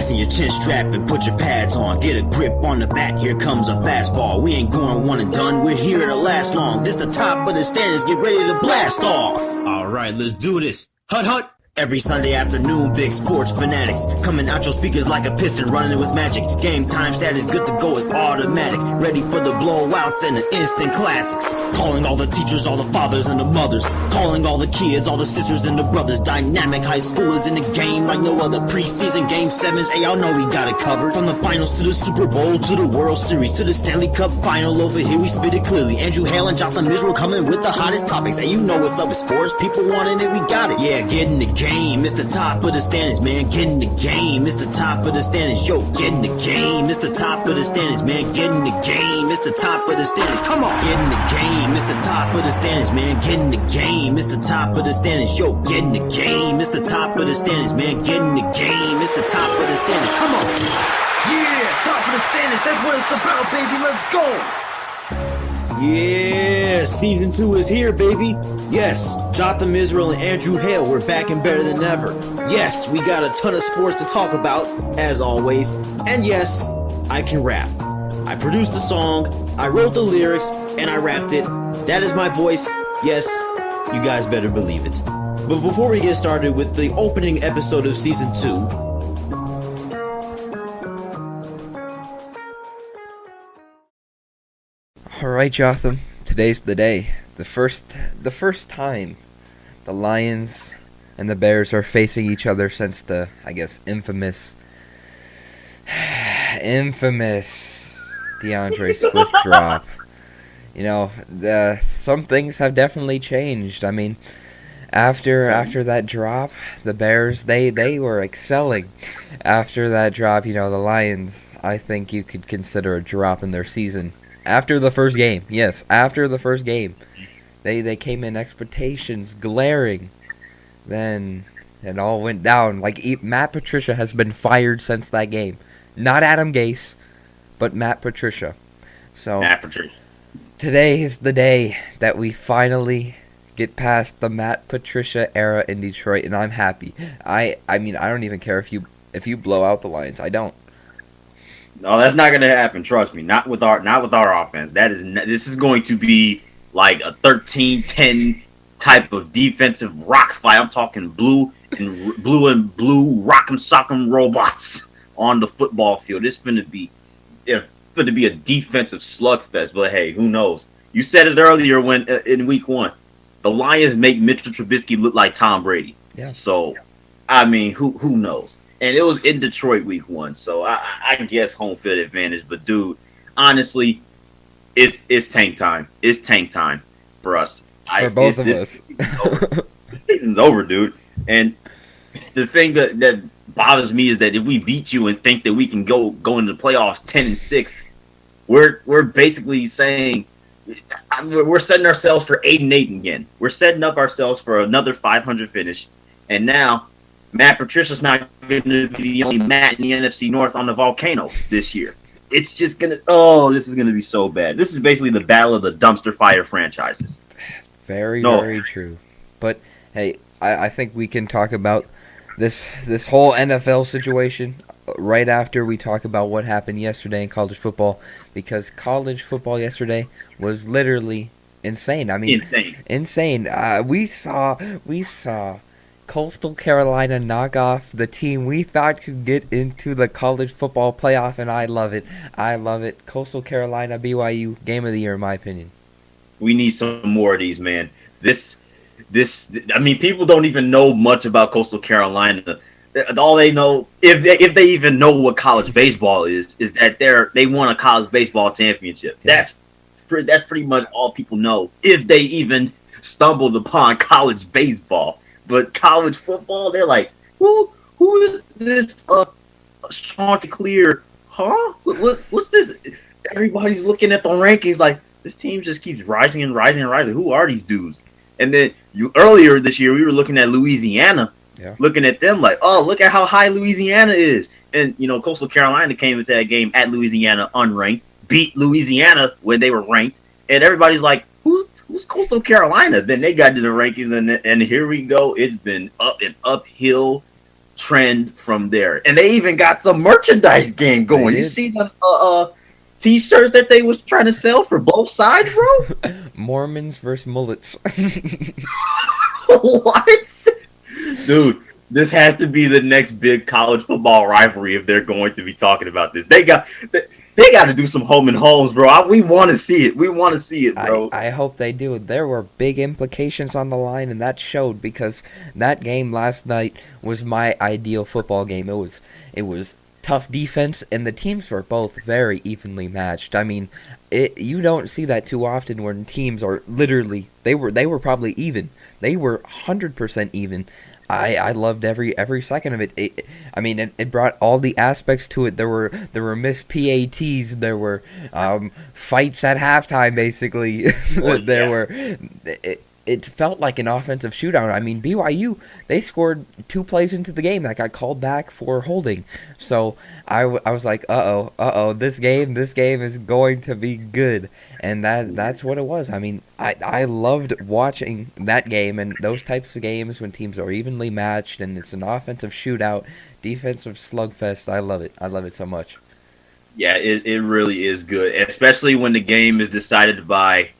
Fasten your chin strap and put your pads on. Get a grip on the bat, here comes a fastball. We ain't going one and done, we're here to last long. This the top of the standards, get ready to blast off. Alright, let's do this. Hut hut! Every Sunday afternoon, big sports fanatics coming out your speakers like a piston running with magic. Game time status good to go is automatic. Ready for the blowouts and the instant classics. Calling all the teachers, all the fathers and the mothers. Calling all the kids, all the sisters and the brothers. Dynamic high schoolers in the game like no other preseason. Game 7s, hey, y'all know we got it covered. From the finals to the Super Bowl to the World Series to the Stanley Cup final. Over here we spit it clearly. Andrew Hale and Jotham Israel coming with the hottest topics. Hey, you know what's up with sports. People wanting it, we got it. Yeah, get in the game. It's the top of the standards, man. Get in the game. It's the top of the standards. Yo, get in the game. It's the top of the standards, man. Get in the game. It's the top of the standards. Come on. Get in the game. It's the top of the standards, man. Get in the game. It's the top of the standards. Yo, get in the game. It's the top of the standards, man. Get in the game. It's the top of the standards. Come on. Yeah, top of the standards. That's what it's about, baby. Let's go. Yeah, season 2 is here, baby. Yes, Jotham Israel and Andrew Hale, we're back and better than ever. Yes, we got a ton of sports to talk about, as always. And yes, I can rap. I produced the song, I wrote the lyrics, and I rapped it. That is my voice. Yes, you guys better believe it. But before we get started with the opening episode of season 2, alright, Jotham, today's the day. The first time the Lions and the Bears are facing each other since the, I guess, infamous DeAndre Swift drop. You know, some things have definitely changed. I mean, after that drop, the Bears, they were excelling. After that drop, you know, the Lions, I think you could consider a drop in their season. After the first game, yes, after the first game, they came in expectations glaring. Then it all went down. Like Matt Patricia has been fired since that game. Not Adam Gase, but Matt Patricia. So Matt Patricia. Today is the day that we finally get past the Matt Patricia era in Detroit, and I'm happy. I mean, I don't even care if you blow out the Lions. I don't. No, that's not going to happen. Trust me. Not with our offense. This is going to be like a 13-10 type of defensive rock fight. I'm talking blue and blue rock'em sock'em robots on the football field. It's going to be a defensive slugfest. But hey, who knows? You said it earlier when in week 1, the Lions make Mitchell Trubisky look like Tom Brady. Yeah. So, I mean, who knows? And it was in Detroit week 1, so I guess home field advantage. But dude, honestly, it's tank time. It's tank time for us. For both of us. The season's over, dude. And the thing that bothers me is that if we beat you and think that we can go into the playoffs 10-6, we're basically saying we're setting ourselves for 8-8 again. We're setting up ourselves for another 500 finish, and now Matt Patricia's not going to be the only Matt in the NFC North on the volcano this year. It's just going to... this is going to be so bad. This is basically the battle of the dumpster fire franchises. Very true. But, hey, I think we can talk about this whole NFL situation right after we talk about what happened yesterday in college football, because college football yesterday was literally insane. I mean, insane. We saw Coastal Carolina knock off the team we thought could get into the college football playoff, and I love it. Coastal Carolina, BYU, game of the year, in my opinion. We need some more of these, man. I mean, people don't even know much about Coastal Carolina. All they know, if they even know what college baseball is that they won a college baseball championship. Yeah. That's pretty much all people know, if they even stumbled upon college baseball. But college football, they're like, who is this Chanticleer? Huh? What's this? Everybody's looking at the rankings like, this team just keeps rising and rising and rising. Who are these dudes? And then earlier this year, we were looking at Louisiana, looking at them like, oh, look at how high Louisiana is. And, you know, Coastal Carolina came into that game at Louisiana unranked, beat Louisiana when they were ranked. And everybody's like, who's Coastal Carolina? Then they got to the rankings, and here we go. It's been an uphill trend from there. And they even got some merchandise game going. You see the t-shirts that they was trying to sell for both sides, bro? Mormons versus mullets. What? Dude, this has to be the next big college football rivalry if they're going to be talking about this. They got to do some home and homes, bro. We want to see it. We want to see it, bro. I hope they do. There were big implications on the line, and that showed because that game last night was my ideal football game. It was tough defense, and the teams were both very evenly matched. I mean, you don't see that too often when teams are literally they were probably even. They were 100% even. I loved every second of it. It brought all the aspects to it. There were missed PATs. There were fights at halftime. Basically, It felt like an offensive shootout. I mean, BYU, they scored 2 plays into the game that got called back for holding. So I was like, this game is going to be good. And that's what it was. I mean, I loved watching that game and those types of games when teams are evenly matched and it's an offensive shootout, defensive slugfest. I love it. I love it so much. Yeah, it really is good, especially when the game is decided by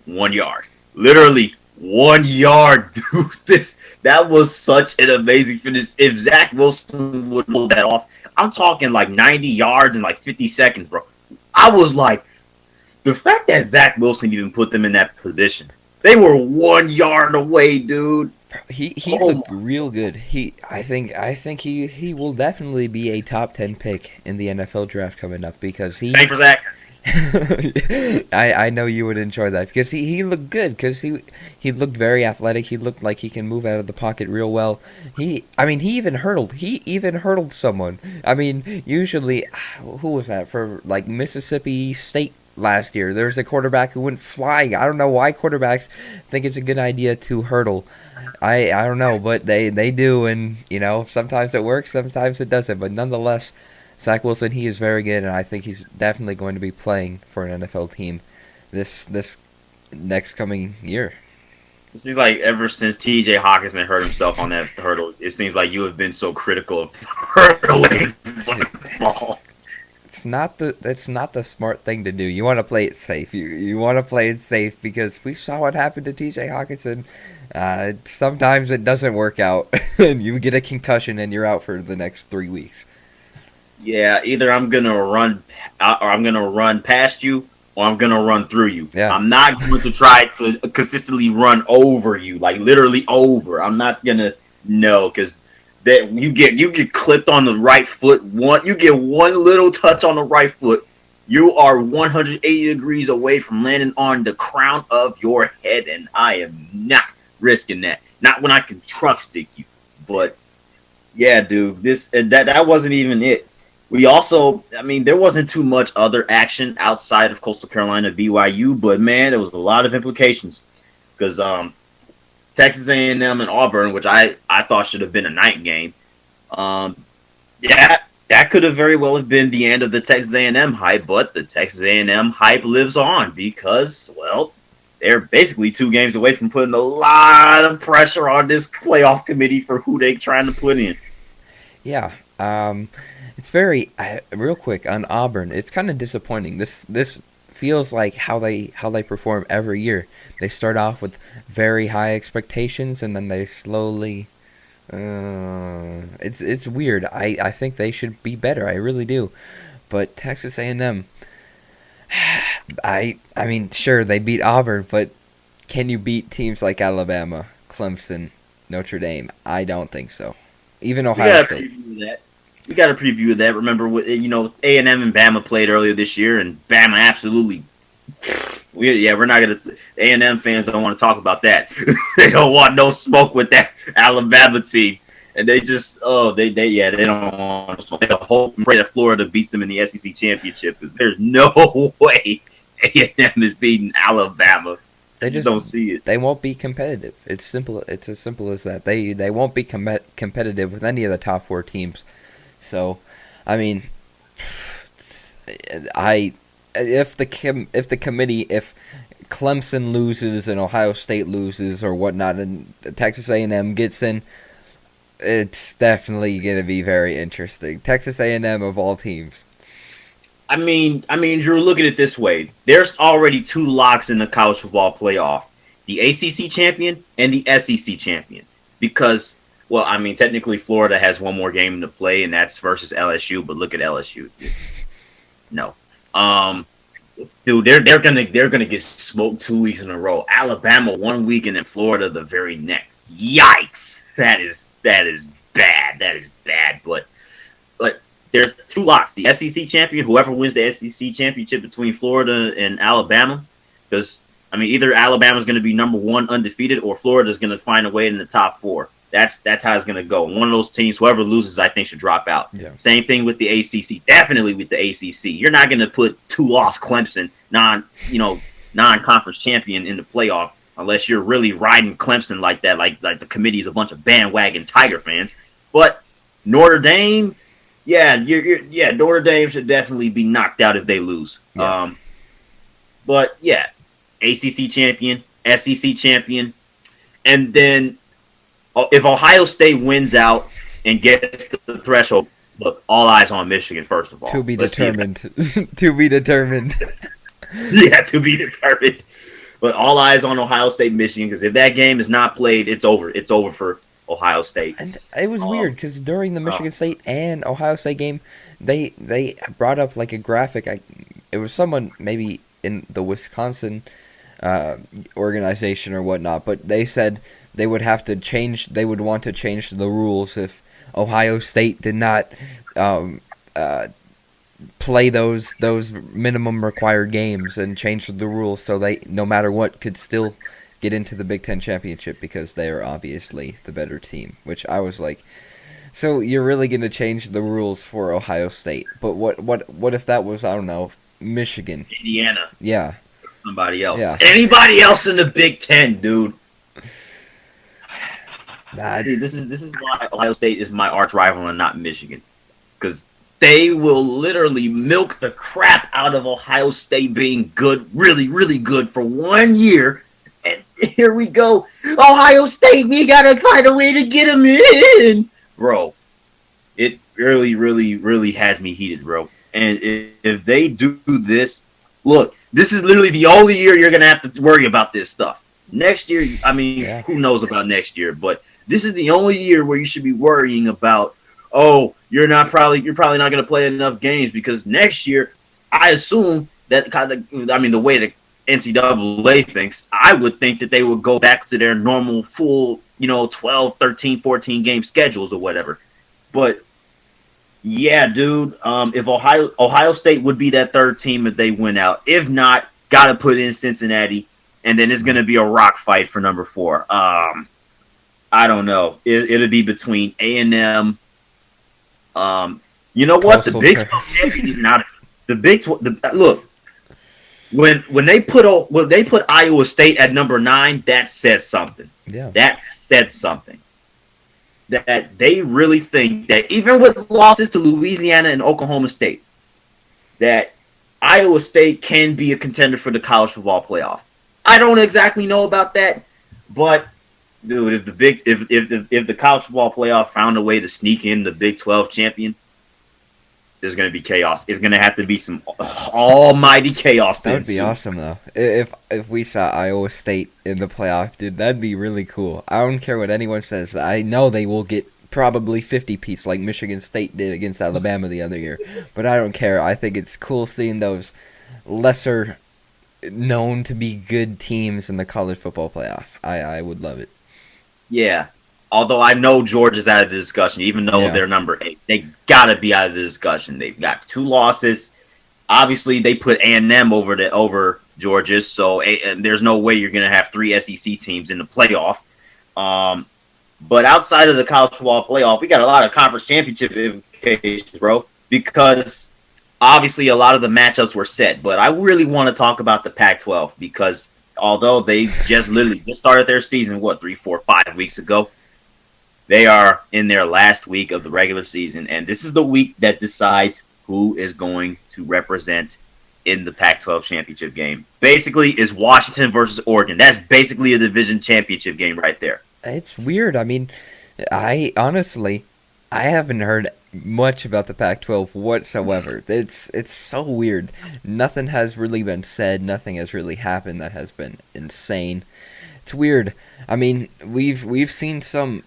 1 yard. Literally 1 yard, dude. That was such an amazing finish. If Zach Wilson would pull that off, I'm talking like 90 yards in like 50 seconds, bro. I was like, the fact that Zach Wilson even put them in that position, they were 1 yard away, dude. He looked real good. I think he will definitely be a top 10 pick in the NFL draft coming up because he. Thanks for Zach. I know you would enjoy that because he looked good because he looked very athletic. He looked like he can move out of the pocket real well. He even hurdled someone. I mean, usually, who was that for like Mississippi State last year? There was a quarterback who went flying. I don't know why quarterbacks think it's a good idea to hurdle. I don't know, but they do, and sometimes it works, sometimes it doesn't. But nonetheless, Zach Wilson, he is very good, and I think he's definitely going to be playing for an NFL team this next coming year. It seems like ever since T.J. Hawkinson hurt himself on that hurdle, it seems like you have been so critical of hurdling football. It's not the smart thing to do. You want to play it safe. You want to play it safe because we saw what happened to T.J. Hawkinson. Sometimes it doesn't work out, and you get a concussion, and you're out for the next 3 weeks. Yeah, either I'm gonna run past you, or I'm gonna run through you. Yeah. I'm not going to try to consistently run over you, like literally over. I'm not gonna because that you get clipped on the right foot. You get one little touch on the right foot, you are 180 degrees away from landing on the crown of your head, and I am not risking that. Not when I can truck stick you. But yeah, dude, that wasn't even it. We also, there wasn't too much other action outside of Coastal Carolina BYU, but man, there was a lot of implications because Texas A&M and Auburn, which I thought should have been a night game, that could have very well have been the end of the Texas A&M hype, but the Texas A&M hype lives on because, well, they're basically 2 games away from putting a lot of pressure on this playoff committee for who they're trying to put in. Yeah, it's very real quick on Auburn. It's kind of disappointing. This feels like how they perform every year. They start off with very high expectations and then they slowly. It's weird. I think they should be better. I really do. But Texas A&M. I mean, sure they beat Auburn, but can you beat teams like Alabama, Clemson, Notre Dame? I don't think so. Even Ohio State. We got a preview of that. Remember, A&M and Bama played earlier this year, and Bama absolutely. We're not gonna. A&M fans don't want to talk about that. They don't want no smoke with that Alabama team, and they just they don't want to smoke. They hope and pray that Florida beats them in the SEC championship because there's no way A&M is beating Alabama. They just don't see it. They won't be competitive. It's simple. It's as simple as that. They won't be competitive with any of the top 4 teams. So, if Clemson loses and Ohio State loses or whatnot, and Texas A&M gets in, It's definitely going to be very interesting. Texas A&M of all teams. I mean, Drew, look at it this way. There's already 2 locks in the college football playoff. The ACC champion and the SEC champion. Because, well, I mean, technically Florida has one more game to play, and that's versus LSU, but look at LSU. No. Dude, they're gonna get smoked 2 weeks in a row. Alabama 1 week and then Florida the very next. Yikes! That is bad. That is bad. But there's 2 locks. The SEC champion, whoever wins the SEC championship between Florida and Alabama, because I mean either Alabama's going to be number 1 undefeated or Florida's going to find a way in the top 4. That's how it's going to go. One of those teams, whoever loses, I think should drop out. Yeah. Same thing with the ACC. Definitely with the ACC. You're not going to put 2-loss Clemson, non-conference champion in the playoff unless you're really riding Clemson like that, like the committee's a bunch of bandwagon Tiger fans. But Notre Dame, Notre Dame should definitely be knocked out if they lose. Yeah. But yeah, ACC champion, SEC champion, and then if Ohio State wins out and gets to the threshold, look, all eyes on Michigan, first of all. To be determined. To be determined. Yeah, to be determined. But all eyes on Ohio State, Michigan, because if that game is not played, it's over. It's over for Ohio State. And it was weird, because during the Michigan State and Ohio State game, they brought up like a graphic. It was someone maybe in the Wisconsin organization or whatnot, but they said they would have to change. They would want to change the rules if Ohio State did not play those minimum required games and change the rules so they, no matter what, could still get into the Big Ten championship because they are obviously the better team. Which I was like, so you're really going to change the rules for Ohio State? But what if that was, I don't know, Michigan, Indiana, yeah, somebody else, yeah, anybody else in the Big Ten, dude? See, this is why Ohio State is my arch rival and not Michigan, because they will literally milk the crap out of Ohio State being good, really, really good for 1 year, and here we go, Ohio State, we gotta find a way to get them in, bro. It really, really, really has me heated, bro. And if they do this, look, this is literally the only year you're gonna have to worry about this stuff. Next year, I mean, Who knows about next year? But this is the only year where you should be worrying about, oh, you're probably not going to play enough games, because next year, I assume that the way the NCAA thinks, I would think that they would go back to their normal full, 12, 13, 14 game schedules or whatever. But yeah, dude, if Ohio State would be that third team if they win out. If not, got to put in Cincinnati, and then it's going to be a rock fight for number 4. I don't know. It'll be between A&M. You know what? The Big 12 champion is not the Big 12. Look, when they put Iowa State at number 9, that said something. Yeah, that said something. That they really think that even with losses to Louisiana and Oklahoma State, that Iowa State can be a contender for the college football playoff. I don't exactly know about that, but dude, if the college football playoff found a way to sneak in the Big 12 champion, there's going to be chaos. It's going to have to be some almighty chaos. That would be awesome, though. If we saw Iowa State in the playoff, dude, that'd be really cool. I don't care what anyone says. I know they will get probably 50-piece like Michigan State did against Alabama the other year, but I don't care. I think it's cool seeing those lesser known to be good teams in the college football playoff. I would love it. Yeah. Although I know Georgia's out of the discussion, even though they're number 8. They got to be out of the discussion. They've got 2 losses. Obviously, they put A&M over Georgia, so there's no way you're going to have 3 SEC teams in the playoff. But outside of the college football playoff, we got a lot of conference championship implications, bro, because obviously a lot of the matchups were set. But I really want to talk about the Pac-12 because although they just started their season, 3, 4, 5 weeks ago, they are in their last week of the regular season, and this is the week that decides who is going to represent in the Pac-12 championship game. Basically, it's Washington versus Oregon. That's basically a division championship game right there. It's weird. I mean, I honestly, I haven't heard much about the Pac-12 whatsoever. It's so weird. Nothing has really been said. Nothing has really happened that has been insane. It's weird. I mean, we've seen some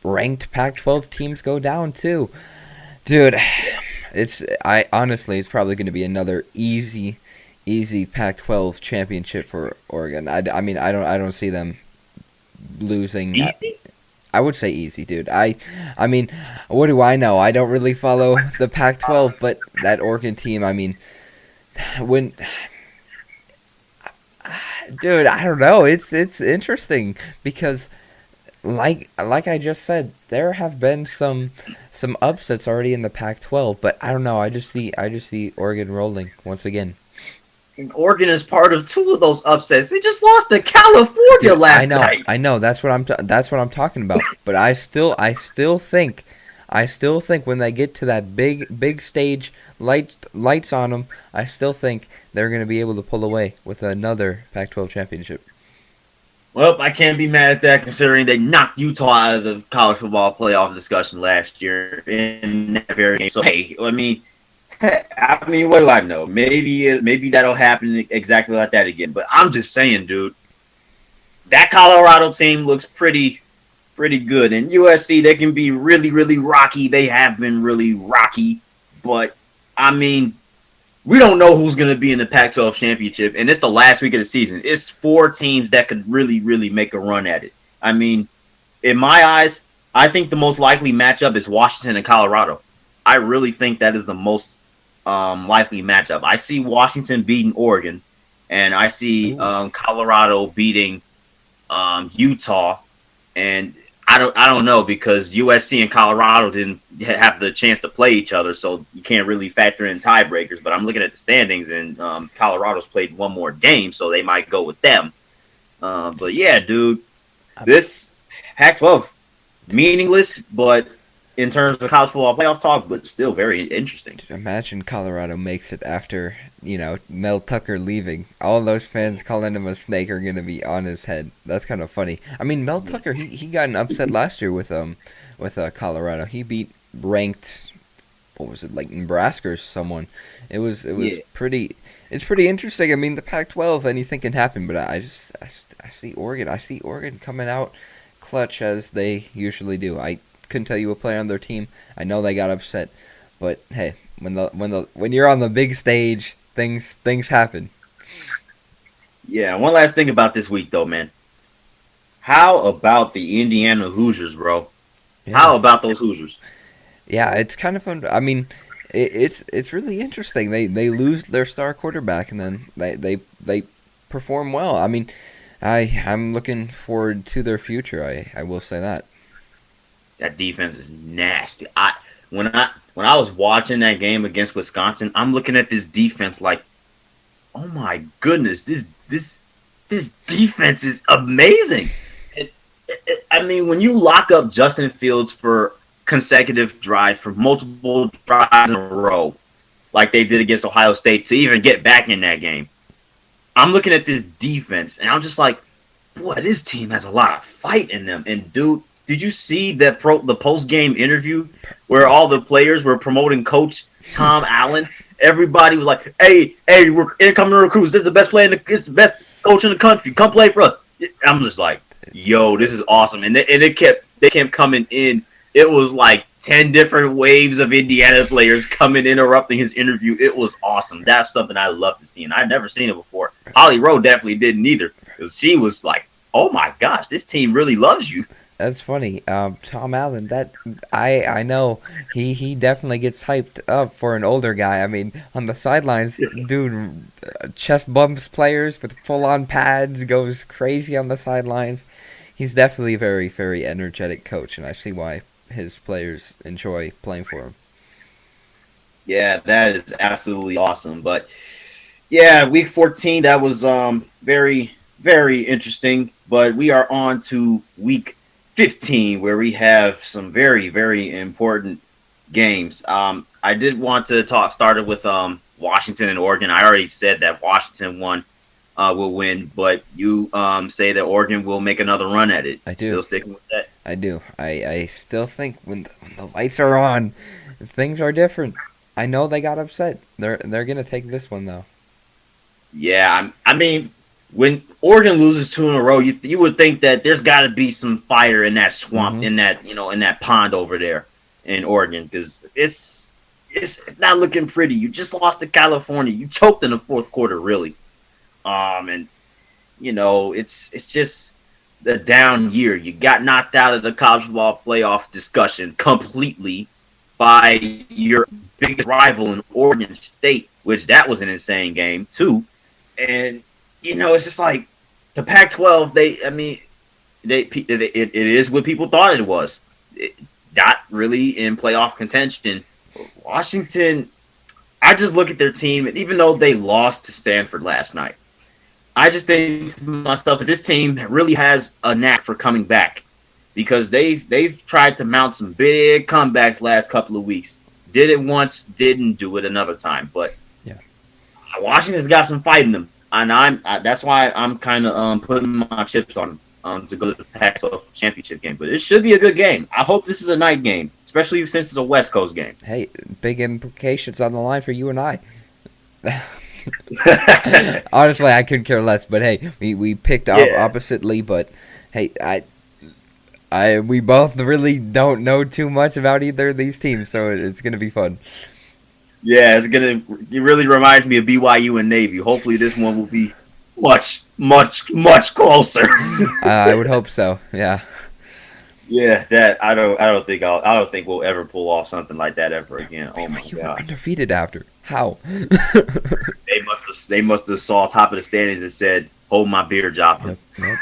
ranked Pac-12 teams go down too, dude. It's probably going to be another easy Pac-12 championship for Oregon. I mean, I don't see them losing. Easy? I would say easy, dude. I mean, what do I know? I don't really follow the Pac-12, but that Oregon team, I mean, when, dude, I don't know. It's interesting because, like I just said, there have been some upsets already in the Pac-12, but I don't know. I just see Oregon rolling once again. And Oregon is part of two of those upsets. They just lost to California Dude, last night. I know. That's what I'm talking about. But I still think when they get to that big stage, lights on them, I still think they're going to be able to pull away with another Pac-12 championship. Well, I can't be mad at that considering they knocked Utah out of the college football playoff discussion last year in that very game. So, hey, I mean, what do I know? Maybe that'll happen exactly like that again. But I'm just saying, dude, that Colorado team looks pretty good. And USC, they can be really, really rocky. They have been really rocky. But, I mean, we don't know who's going to be in the Pac-12 championship. And it's the last week of the season. It's 4 teams that could really, really make a run at it. I mean, in my eyes, I think the most likely matchup is Washington and Colorado. I really think that is the most likely matchup. I see Washington beating Oregon, and I see Colorado beating Utah, and I don't know because USC and Colorado didn't have the chance to play each other, so you can't really factor in tiebreakers. But I'm looking at the standings, and Colorado's played one more game, so they might go with them. But yeah, dude, this Pac-12 meaningless, but in terms of college football playoff talk, but still very interesting. Imagine Colorado makes it after, Mel Tucker leaving. All those fans calling him a snake are going to be on his head. That's kind of funny. I mean, Mel Tucker, he got an upset last year with Colorado. He beat ranked, what was it, like Nebraska or someone. It was pretty. It's pretty interesting. I mean, the Pac-12, anything can happen, but I see Oregon. I see Oregon coming out clutch as they usually do. I couldn't tell you a player on their team. I know they got upset, but hey, when you're on the big stage, things happen. Yeah, one last thing about this week though, man. How about the Indiana Hoosiers, bro? Yeah. How about those Hoosiers? Yeah, it's kind of fun. I mean, it's really interesting. They lose their star quarterback and then they perform well. I mean, I'm looking forward to their future. I will say that. That defense is nasty. When I was watching that game against Wisconsin, I'm looking at this defense like, oh my goodness, this defense is amazing. I mean, when you lock up Justin Fields for consecutive drives, for multiple drives in a row, like they did against Ohio State, to even get back in that game, I'm looking at this defense and I'm just like, boy, this team has a lot of fight in them. And dude, did you see the post-game interview where all the players were promoting Coach Tom Allen? Everybody was like, "Hey, we're incoming recruits. This is the best player. It's the best coach in the country. Come play for us." I'm just like, "Yo, this is awesome!" And they kept coming in. It was like 10 different waves of Indiana players coming, interrupting his interview. It was awesome. That's something I love to see, and I'd never seen it before. Holly Rowe definitely didn't either, because she was like, "Oh my gosh, this team really loves you." That's funny. Tom Allen, that I know he definitely gets hyped up for an older guy. I mean, on the sidelines, dude, chest bumps players with full-on pads, goes crazy on the sidelines. He's definitely a very, very energetic coach, and I see why his players enjoy playing for him. Yeah, that is absolutely awesome. But yeah, week 14, that was very, very interesting. But we are on to week 15, where we have some very, very important games. I did want to started with Washington and Oregon. I already said that Washington will win, but you say that Oregon will make another run at it. I do. Still sticking with that? I do. I still think when the lights are on, things are different. I know they got upset. They're gonna take this one though. Yeah, I mean, when Oregon loses 2 in a row, you would think that there's got to be some fire in that swamp, Mhm. in that in that pond over there in Oregon, because it's not looking pretty. You just lost to California. You choked in the fourth quarter, really. And it's just a down year. You got knocked out of the college football playoff discussion completely by your biggest rival in Oregon State, which that was an insane game too. And it's just like the Pac-12. It is what people thought it was. Not really in playoff contention. Washington, I just look at their team, and even though they lost to Stanford last night, I just think to myself that this team really has a knack for coming back, because they've tried to mount some big comebacks last couple of weeks. Did it once, didn't do it another time. But Yeah. Washington's got some fight in them, and that's why I'm kind of putting my chips on them to go to the Pac-12 championship game. But it should be a good game. I hope this is a night game, especially since it's a West Coast game. Hey, big implications on the line for you and I. Honestly, I couldn't care less. But hey, we picked oppositely. But hey, we both really don't know too much about either of these teams, so it's gonna be fun. Yeah, it really reminds me of BYU and Navy. Hopefully this one will be much, much, much closer. I would hope so. Yeah. Yeah, that I don't think we'll ever pull off something like that ever again. Oh my You were god. undefeated after. How? They must have saw top of the standings and said, "Hold my beer, Joplin." Yep.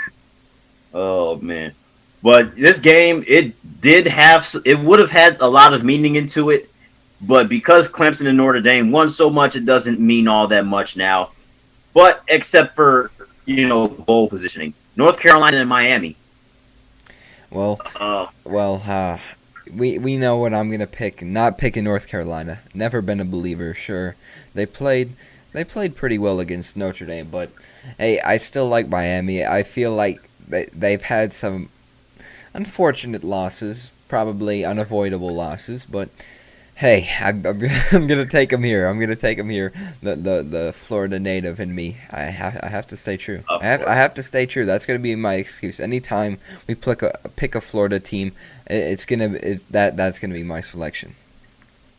Oh man. But this game, it would have had a lot of meaning into it, but because Clemson and Notre Dame won so much, it doesn't mean all that much now. But except for bowl positioning, North Carolina and Miami. Well, we know what I'm gonna pick. Not picking North Carolina. Never been a believer. Sure, they played pretty well against Notre Dame, but hey, I still like Miami. I feel like they've had some unfortunate losses, probably unavoidable losses, but hey, I'm gonna take them here. I'm gonna take them here. The Florida native in me. I have to stay true. I have to stay true. That's gonna be my excuse. Anytime we pick a Florida team, that's gonna be my selection.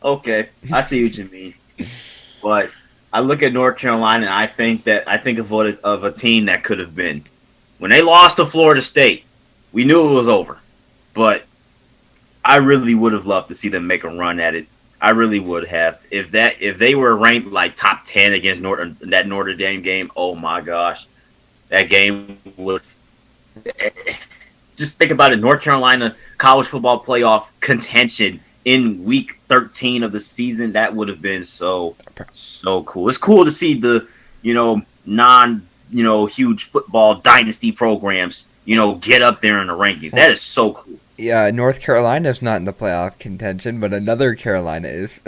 Okay, I see what you mean. But I look at North Carolina and I think of a team that could have been. When they lost to Florida State, we knew it was over. But I really would have loved to see them make a run at it. I really would have. If they were ranked like top 10 against that Notre Dame game, oh my gosh. That game would just think about it. North Carolina college football playoff contention in week 13 of the season, that would have been so cool. It's cool to see the, huge football dynasty programs, get up there in the rankings. That is so cool. Yeah, North Carolina's not in the playoff contention, but another Carolina is.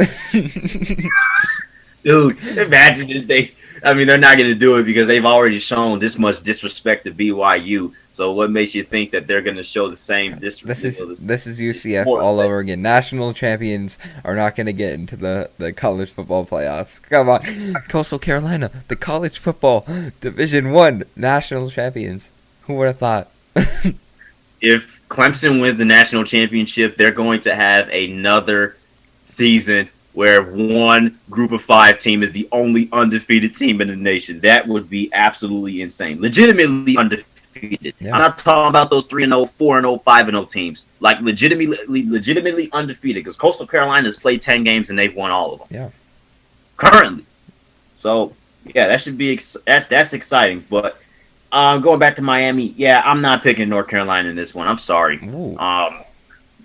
Dude, imagine if they're not going to do it because they've already shown this much disrespect to BYU. So what makes you think that they're going to show the same disrespect? This is UCF all over again. National champions are not going to get into the college football playoffs. Come on. Coastal Carolina, the college football Division I national champions. Who would have thought? If Clemson wins the national championship, they're going to have another season where one group of 5 team is the only undefeated team in the nation. That would be absolutely insane. Legitimately undefeated. Yeah. I'm not talking about those 3-0, 4-0, 5-0 teams. Like legitimately undefeated, because Coastal Carolina has played 10 games and they've won all of them. Yeah. Currently. So, yeah, that should be that's exciting, but going back to Miami, yeah, I'm not picking North Carolina in this one. I'm sorry.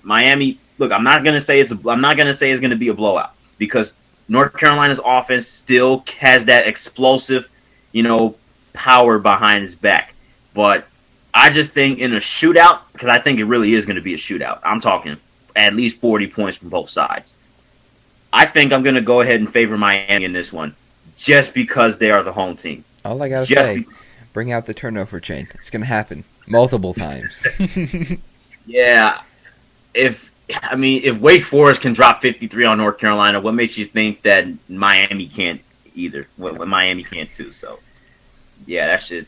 Miami, look, I'm not gonna say it's gonna be a blowout, because North Carolina's offense still has that explosive, power behind its back. But I just think in a shootout, because I think it really is gonna be a shootout. I'm talking at least 40 points from both sides. I think I'm gonna go ahead and favor Miami in this one, just because they are the home team. All I gotta say. Bring out the turnover chain. It's going to happen multiple times. Yeah, if Wake Forest can drop 53 on North Carolina, what makes you think that Miami can't either? What Miami can't too. So yeah, that should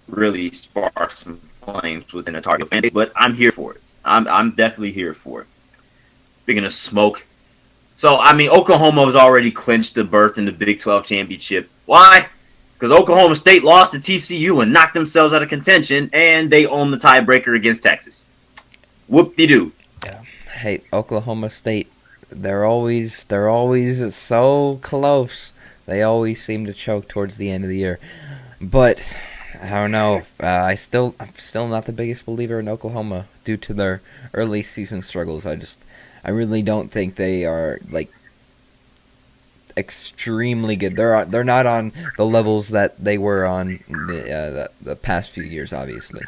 really spark some flames within the Tar Heel fan base. But I'm here for it. I'm definitely here for it. Speaking of smoke, so Oklahoma has already clinched the berth in the Big 12 championship. Why? Because Oklahoma State lost to TCU and knocked themselves out of contention, and they own the tiebreaker against Texas. Whoop-de-doo. Yeah. Hey, Oklahoma State, they're always so close. They always seem to choke towards the end of the year. But I don't know. I'm still not the biggest believer in Oklahoma due to their early season struggles. I really don't think they are like extremely good. They're not on the levels that they were on the past few years, obviously.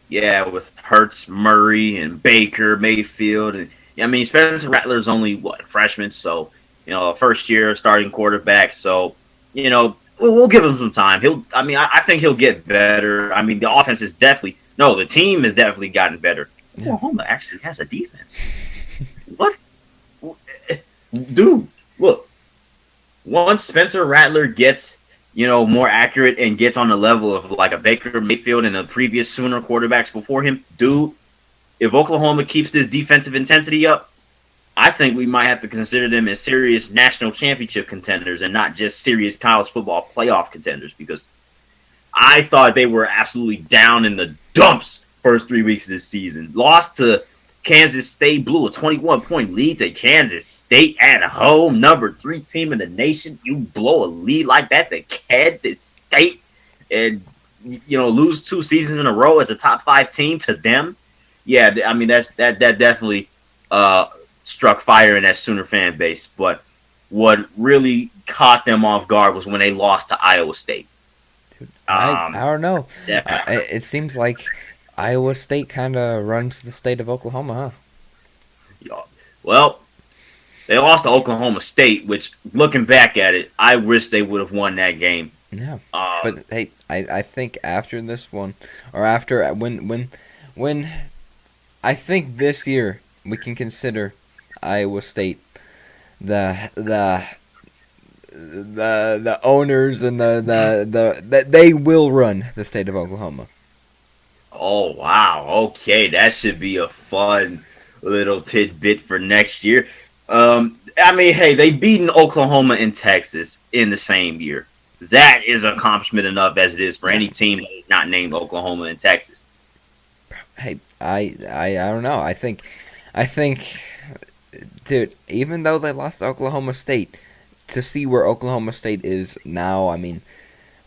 Yeah, with Hurts, Murray, and Baker, Mayfield, and Spencer Rattler's only a freshman, so a first year starting quarterback. So we'll give him some time. I think he'll get better. The offense is the team has definitely gotten better. Yeah. Oklahoma actually has a defense. What? Dude, look. Once Spencer Rattler gets, more accurate and gets on the level of like a Baker Mayfield and the previous Sooner quarterbacks before him, dude, if Oklahoma keeps this defensive intensity up, I think we might have to consider them as serious national championship contenders and not just serious college football playoff contenders, because I thought they were absolutely down in the dumps first 3 weeks of this season. Lost to Kansas State, blew a 21-point lead to Kansas State at home, number 3 team in the nation. You blow a lead like that to Kansas State and lose 2 seasons in a row as a top 5 team to them. Yeah, that definitely struck fire in that Sooner fan base. But what really caught them off guard was when they lost to Iowa State. Dude, I don't know. It seems like Iowa State kind of runs the state of Oklahoma, huh? Yeah. Well, they lost to Oklahoma State, which, looking back at it, I wish they would have won that game. Yeah. But hey, I think after this one, or after when I think this year we can consider Iowa State the owners and the they will run the state of Oklahoma. Oh, wow. Okay, that should be a fun little tidbit for next year. Hey, they beaten Oklahoma and Texas in the same year. That is accomplishment enough as it is for any team that is not named Oklahoma and Texas. Hey, I don't know. I think, dude, even though they lost to Oklahoma State, to see where Oklahoma State is now,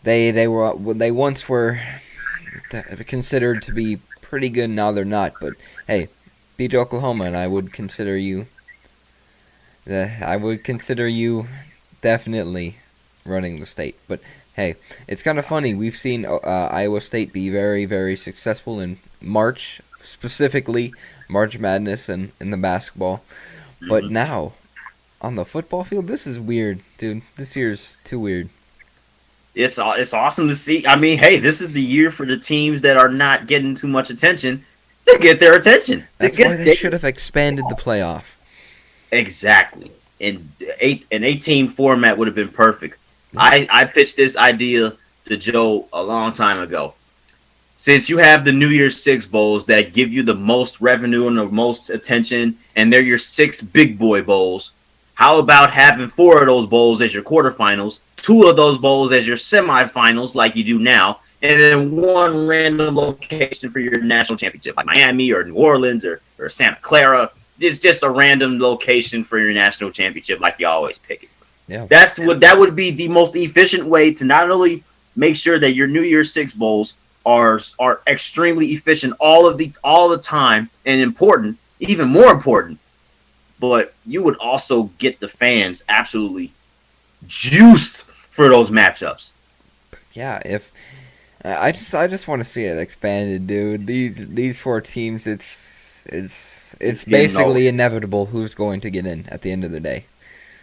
they once were considered to be pretty good. Now they're not. But hey, beat Oklahoma, and I would consider you definitely running the state. But hey, it's kind of funny. We've seen Iowa State be very, very successful in March, specifically March Madness and in the basketball. But now, on the football field, this is weird, dude. This year's too weird. It's awesome to see. Hey, this is the year for the teams that are not getting too much attention to get their attention. That's why they should have expanded the playoff. Exactly. And an 8-team format would have been perfect. Yeah. I pitched this idea to Joe a long time ago. Since you have the New Year's Six Bowls that give you the most revenue and the most attention, and they're your 6 big boy bowls, how about having 4 of those bowls as your quarterfinals, 2 of those bowls as your semifinals like you do now, and then 1 random location for your national championship, like Miami or New Orleans or Santa Clara. It's just a random location for your national championship like you always pick it. Yeah. That would be the most efficient way to not only make sure that your New Year's Six Bowls are extremely efficient all the time and important, even more important, but you would also get the fans absolutely juiced for those matchups. Yeah, if I just want to see it expanded, dude. These 4 teams, it's basically inevitable who's going to get in at the end of the day.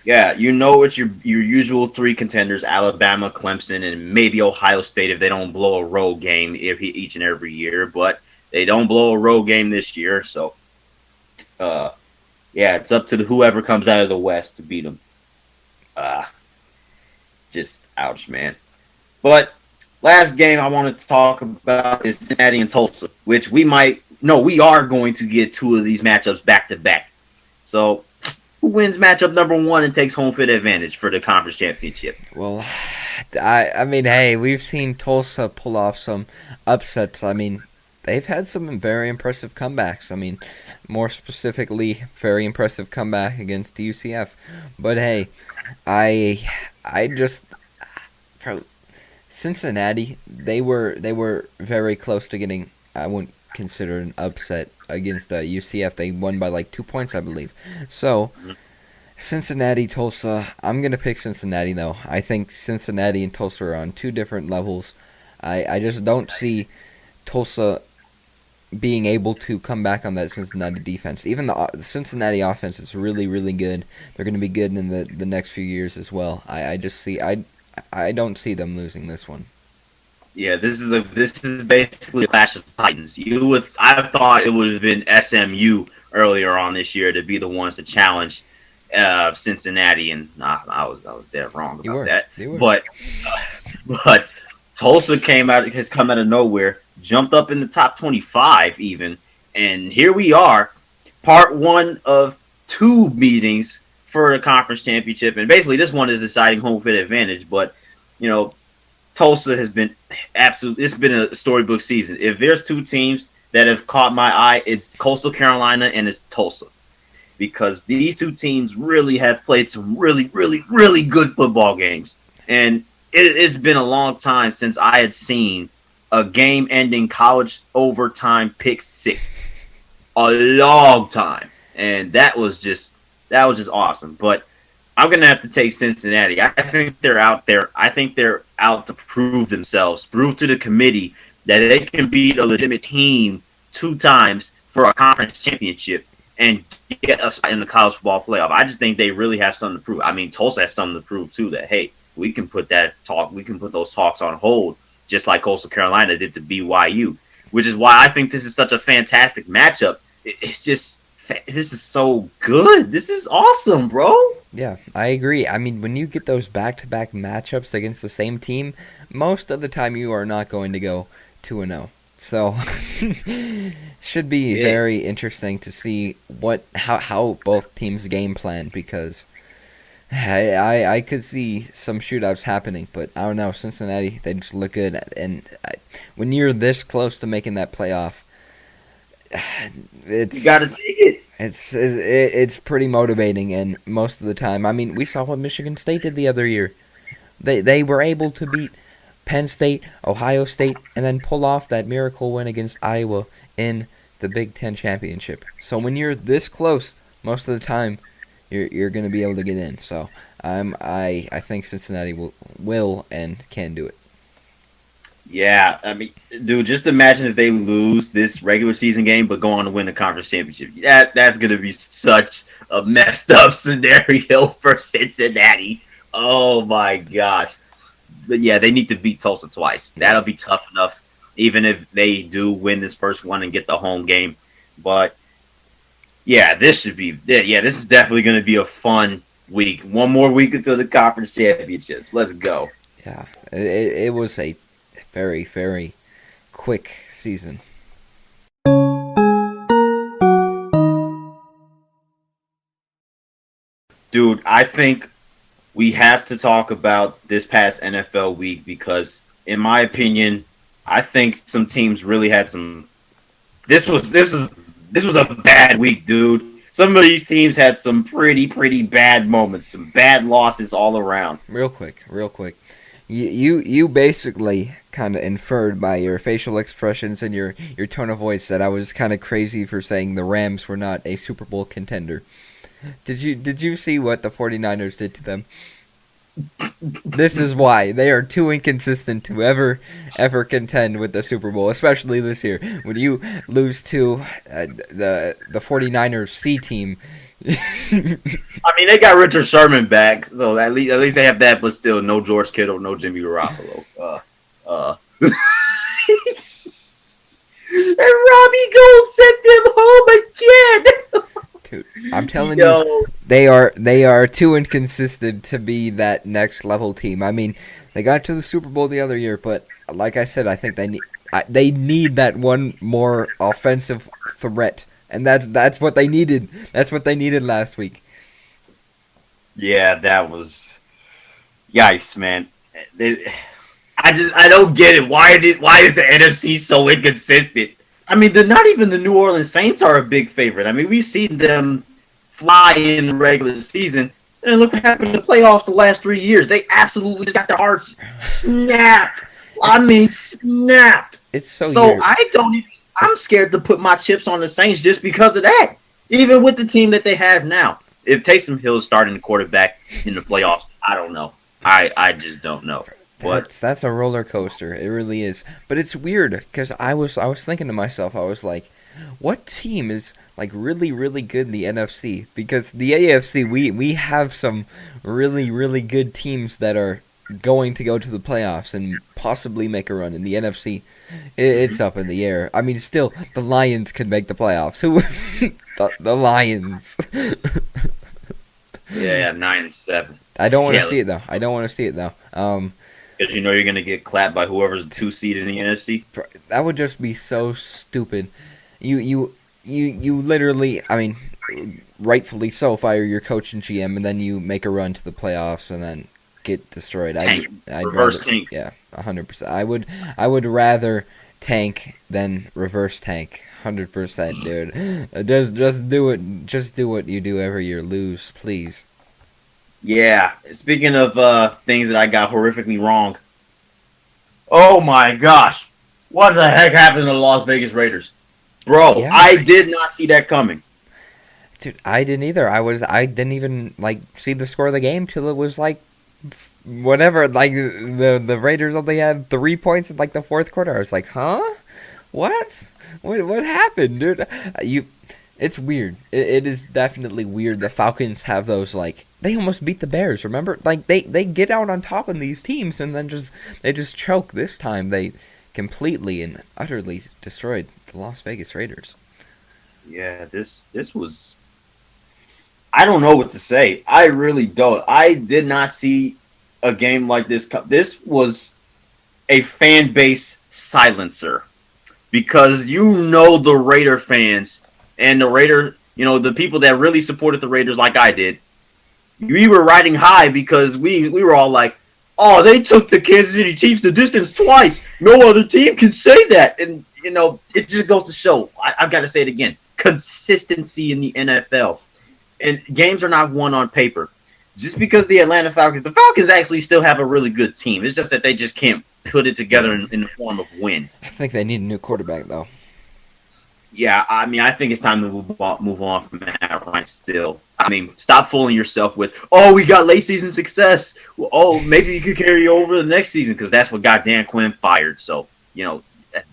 Yeah, it's your usual 3 contenders: Alabama, Clemson, and maybe Ohio State if they don't blow a road game each and every year. But They don't blow a road game this year, so yeah, it's up to whoever comes out of the West to beat them. Just ouch, man. But last game I want to talk about is Cincinnati and Tulsa, which we are going to get two of these matchups back to back. So, who wins matchup number 1 and takes home field advantage for the conference championship? Well, I mean, hey, we've seen Tulsa pull off some upsets. I mean, they've had some very impressive comebacks. I mean, more specifically, very impressive comeback against UCF. But hey, I just for Cincinnati, they were very close to getting. I wouldn't consider an upset against UCF. They won by like 2 points, I believe. So, Cincinnati, Tulsa. I'm gonna pick Cincinnati though. I think Cincinnati and Tulsa are on two different levels. I just don't see Tulsa being able to come back on that Cincinnati defense. Even the Cincinnati offense is really, really good. They're going to be good in the next few years as well. I don't see them losing this one. Yeah, this is basically a clash of titans. I thought it would have been SMU earlier on this year to be the ones to challenge Cincinnati, and I was dead wrong about that. But Tulsa has come out of nowhere, jumped up in the top 25 even, and here we are, part 1 of 2 meetings for the conference championship, and basically this one is deciding home field advantage. But Tulsa has been it's been a storybook season. If there's 2 teams that have caught my eye, it's Coastal Carolina and it's Tulsa, because these 2 teams really have played some really, really, really good football games, and it's been a long time since I had seen a game-ending college overtime pick 6. A long time, and that was just awesome. But I'm gonna have to take Cincinnati. I think they're out there. I think they're out to prove themselves, prove to the committee that they can beat a legitimate team 2 times for a conference championship and get us in the college football playoff. I just think they really have something to prove. I mean, Tulsa has something to prove too. That hey, we can put those talks on hold, just like Coastal Carolina did to BYU, which is why I think this is such a fantastic matchup. This is so good. This is awesome, bro. Yeah, I agree. I mean, when you get those back-to-back matchups against the same team, most of the time you are not going to go 2-0. So, it should be very interesting to see how both teams game plan, because I could see some shootouts happening, but I don't know. Cincinnati, they just look good, and when you're this close to making that playoff, you gotta take it. It's pretty motivating, and most of the time, I mean, we saw what Michigan State did the other year. They were able to beat Penn State, Ohio State, and then pull off that miracle win against Iowa in the Big Ten championship. So when you're this close, most of the time, you're going to be able to get in. So I think Cincinnati will and can do it. Yeah, I mean, dude, just imagine if they lose this regular season game but go on to win the conference championship. That's going to be such a messed up scenario for Cincinnati. Oh, my gosh. But, yeah, they need to beat Tulsa twice. That'll be tough enough, even if they do win this first one and get the home game. But, yeah, this is definitely going to be a fun week. One more week until the conference championships. Let's go. Yeah, it was a very, very quick season. Dude, I think we have to talk about this past NFL week because, in my opinion, I think some teams really had some. This was a bad week, dude. Some of these teams had some pretty bad moments, some bad losses all around. Real quick. You basically kind of inferred by your facial expressions and your tone of voice that I was kind of crazy for saying the Rams were not a Super Bowl contender. Did you see what the 49ers did to them? This is why they are too inconsistent to ever contend with the Super Bowl, especially this year. When you lose to the 49ers C team. I mean, they got Richard Sherman back, so at least they have that, but still no George Kittle, no Jimmy Garoppolo. And telling Yo. you, they are too inconsistent to be that next level team. I mean, they got to the Super Bowl the other year, but like I said, I think they need that one more offensive threat, and that's what they needed. That's what they needed last week. Yeah, that was yikes, man. I don't get it. Why is the NFC so inconsistent? I mean, not even the New Orleans Saints are a big favorite. I mean, we've seen them fly in the regular season, and look what happened in the playoffs the last 3 years. They absolutely just got their hearts snapped. I mean, snapped. It's so So I'm scared to put my chips on the Saints just because of that. Even with the team that they have now. If Taysom Hill is starting the quarterback in the playoffs, I don't know. I just don't know. That's a roller coaster. It really is. But it's weird because I was thinking to myself, I was like, what team is like really really good in the NFC? Because the AFC, we have some really really good teams that are going to go to the playoffs and possibly make a run. In the NFC, it's up in the air. I mean, still the Lions could make the playoffs. Who? the Lions. Yeah, 9-7. I don't want to see it though. I don't want to see it though. Because you know you're going to get clapped by whoever's the 2 seed in the NFC. That would just be so stupid. You literally, I mean, rightfully so, fire your coach and GM, and then you make a run to the playoffs and then get destroyed. I'd reverse tank. Yeah, 100%. I would rather tank than reverse tank. 100%, dude. Just do it. Just do what you do every year. Lose, please. Yeah, speaking of things that I got horrifically wrong. Oh my gosh. What the heck happened to the Las Vegas Raiders? Bro, Yeah. I did not see that coming. Dude, I didn't either. I didn't even like see the score of the game till it was like whatever. Like the Raiders only had 3 points in like the fourth quarter. I was like, huh? What happened, dude? It's weird. It is definitely weird. The Falcons have those like they almost beat the Bears. Remember, like they get out on top in these teams and then they just choke. This time they completely and utterly destroyed the Las Vegas Raiders. Yeah, this was. I don't know what to say. I really don't. I did not see a game like this. This was a fan base silencer because the Raider fans. And the Raider, the people that really supported the Raiders like I did, we were riding high because we were all like, oh, they took the Kansas City Chiefs the distance twice. No other team can say that. And, it just goes to show, I've got to say it again, consistency in the NFL. And games are not won on paper. Just because the Falcons actually still have a really good team. It's just that they just can't put it together in the form of wins. I think they need a new quarterback, though. Yeah, I mean, I think it's time to move on from Matt Ryan still. I mean, stop fooling yourself with, oh, we got late season success. Well, oh, maybe you could carry over the next season because that's what got Dan Quinn fired. So,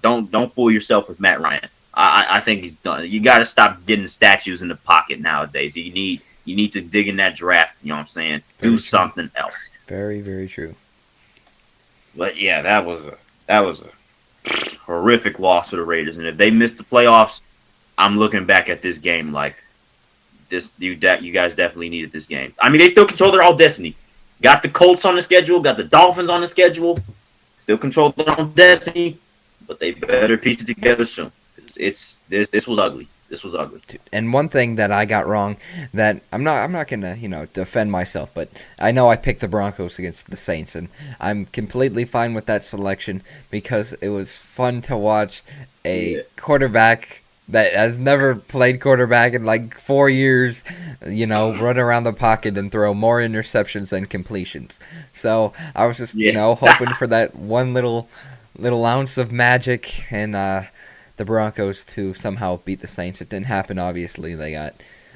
don't fool yourself with Matt Ryan. I think he's done. You got to stop getting statues in the pocket nowadays. You need to dig in that draft. You know what I'm saying? Do something else. Very, very true. But yeah, that was a horrific loss for the Raiders, and if they miss the playoffs, I'm looking back at this game like this. You guys definitely needed this game. I mean, they still control their own destiny. Got the Colts on the schedule, got the Dolphins on the schedule. Still control their own destiny, but they better piece it together soon. This was ugly. This was ugly. And one thing that I got wrong that I'm not gonna defend myself, but I know I picked the Broncos against the Saints, and I'm completely fine with that selection because it was fun to watch a quarterback that has never played quarterback in like 4 years, run around the pocket and throw more interceptions than completions. So I was just hoping for that one little ounce of magic and the Broncos to somehow beat the Saints. It didn't happen, obviously.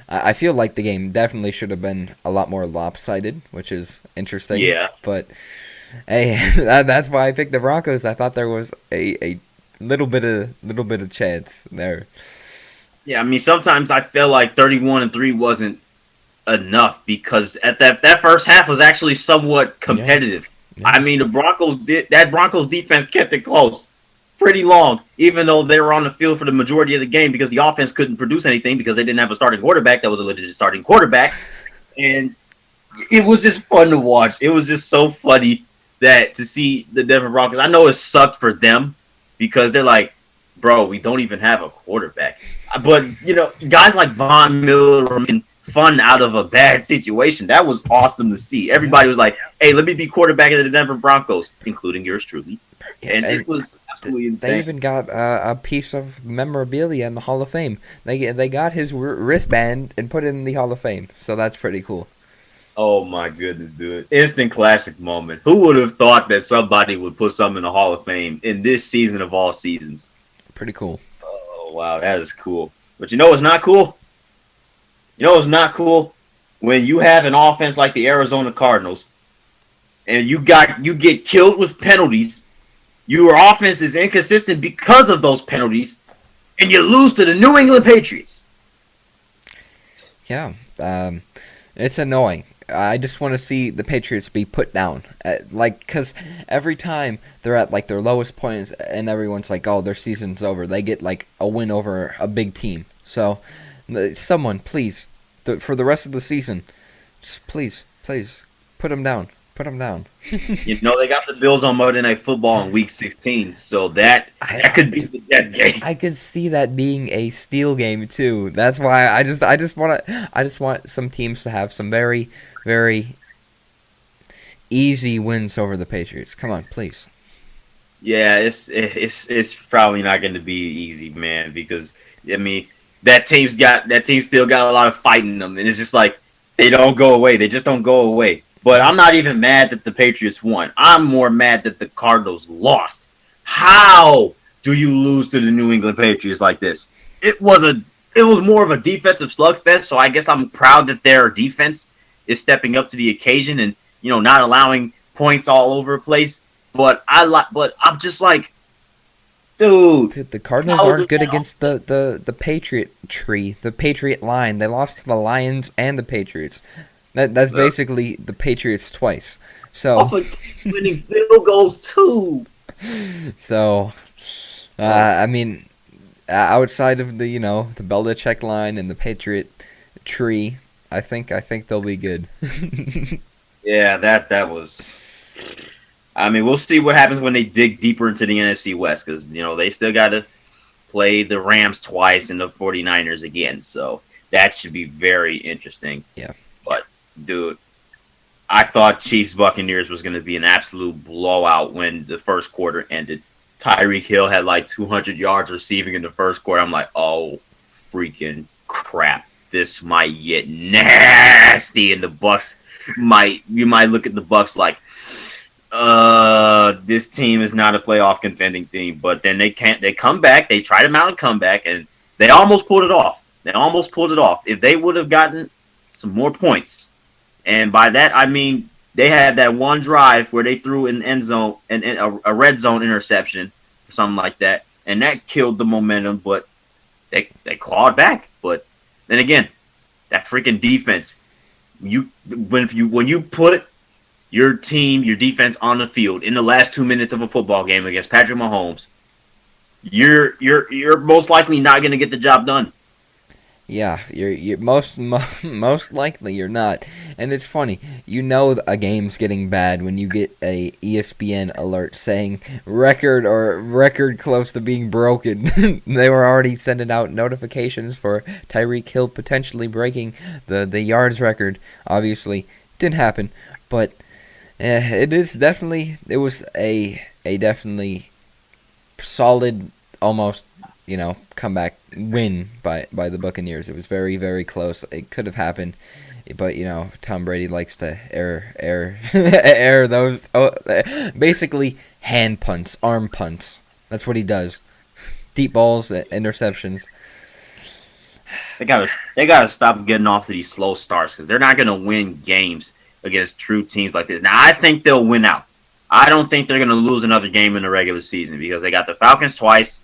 I feel like the game definitely should have been a lot more lopsided, which is interesting. Yeah. But, hey, that's why I picked the Broncos. I thought there was a little bit of chance there. Yeah, I mean, sometimes I feel like 31-3 wasn't enough because at that first half was actually somewhat competitive. Yeah. I mean, Broncos defense kept it close. pretty long, even though they were on the field for the majority of the game because the offense couldn't produce anything because they didn't have a starting quarterback that was a legit starting quarterback. And it was just fun to watch. It was just so funny that to see the Denver Broncos. I know it sucked for them because they're like, bro, we don't even have a quarterback. But, you know, guys like Von Miller were making fun out of a bad situation. That was awesome to see. Everybody was like, hey, let me be quarterback of the Denver Broncos, including yours truly. And it was absolutely insane. They even got a piece of memorabilia in the Hall of Fame. They got his wristband and put it in the Hall of Fame. So that's pretty cool. Oh, my goodness, dude. Instant classic moment. Who would have thought that somebody would put something in the Hall of Fame in this season of all seasons? Pretty cool. Oh, wow, that is cool. But you know what's not cool? You know what's not cool? When you have an offense like the Arizona Cardinals and you get killed with penalties, your offense is inconsistent because of those penalties, and you lose to the New England Patriots. Yeah, it's annoying. I just want to see the Patriots be put down. Because every time they're at, like, their lowest points and everyone's like, oh, their season's over, they get, like, a win over a big team. So, someone, please, for the rest of the season, just please, put them down. Put them down. You know, they got the Bills on Monday Night Football in Week 16, so that could be the dead game. I could see that being a steal game too. That's why I just want some teams to have some very, very easy wins over the Patriots. Come on, please. Yeah, it's probably not going to be easy, man, because I mean that team still got a lot of fight in them, and it's just like they don't go away. They just don't go away. But I'm not even mad that the Patriots won. I'm more mad that the Cardinals lost. How do you lose to the New England Patriots like this? It was more of a defensive slugfest, so I guess I'm proud that their defense is stepping up to the occasion and, you know, not allowing points all over the place. But I'm just like, dude, the Cardinals aren't good against the Patriot tree, the Patriot line. They lost to the Lions and the Patriots. That's basically the Patriots twice. So winning field goals too. So, I mean, outside of the the Belichick line and the Patriot tree, I think they'll be good. Yeah, that was. I mean, we'll see what happens when they dig deeper into the NFC West because they still got to play the Rams twice and the 49ers again. So that should be very interesting. Yeah. But dude, I thought Chiefs Buccaneers was going to be an absolute blowout when the first quarter ended. Tyreek Hill had like 200 yards receiving in the first quarter. I'm like, oh, freaking crap. This might get nasty. And the Bucs you might look at the Bucs like, this team is not a playoff contending team. But then they come back. They tried to mount a comeback, and they almost pulled it off. If they would have gotten some more points, and by that I mean they had that one drive where they threw an end zone and a red zone interception or something like that, and that killed the momentum. But they clawed back. But then again, that freaking defense. When you put your defense on the field in the last 2 minutes of a football game against Patrick Mahomes, you're most likely not going to get the job done. Yeah, you're most likely you're not. And it's funny, a game's getting bad when you get a ESPN alert saying record close to being broken. They were already sending out notifications for Tyreek Hill potentially breaking the yards record. Obviously, didn't happen, but it was a definitely solid, almost comeback win by the Buccaneers. It was very, very close. It could have happened, but Tom Brady likes to air those basically hand punts, arm punts. That's what he does. Deep balls, interceptions. They gotta stop getting off to these slow starts because they're not gonna win games against true teams like this. Now I think they'll win out. I don't think they're gonna lose another game in the regular season because they got the Falcons twice.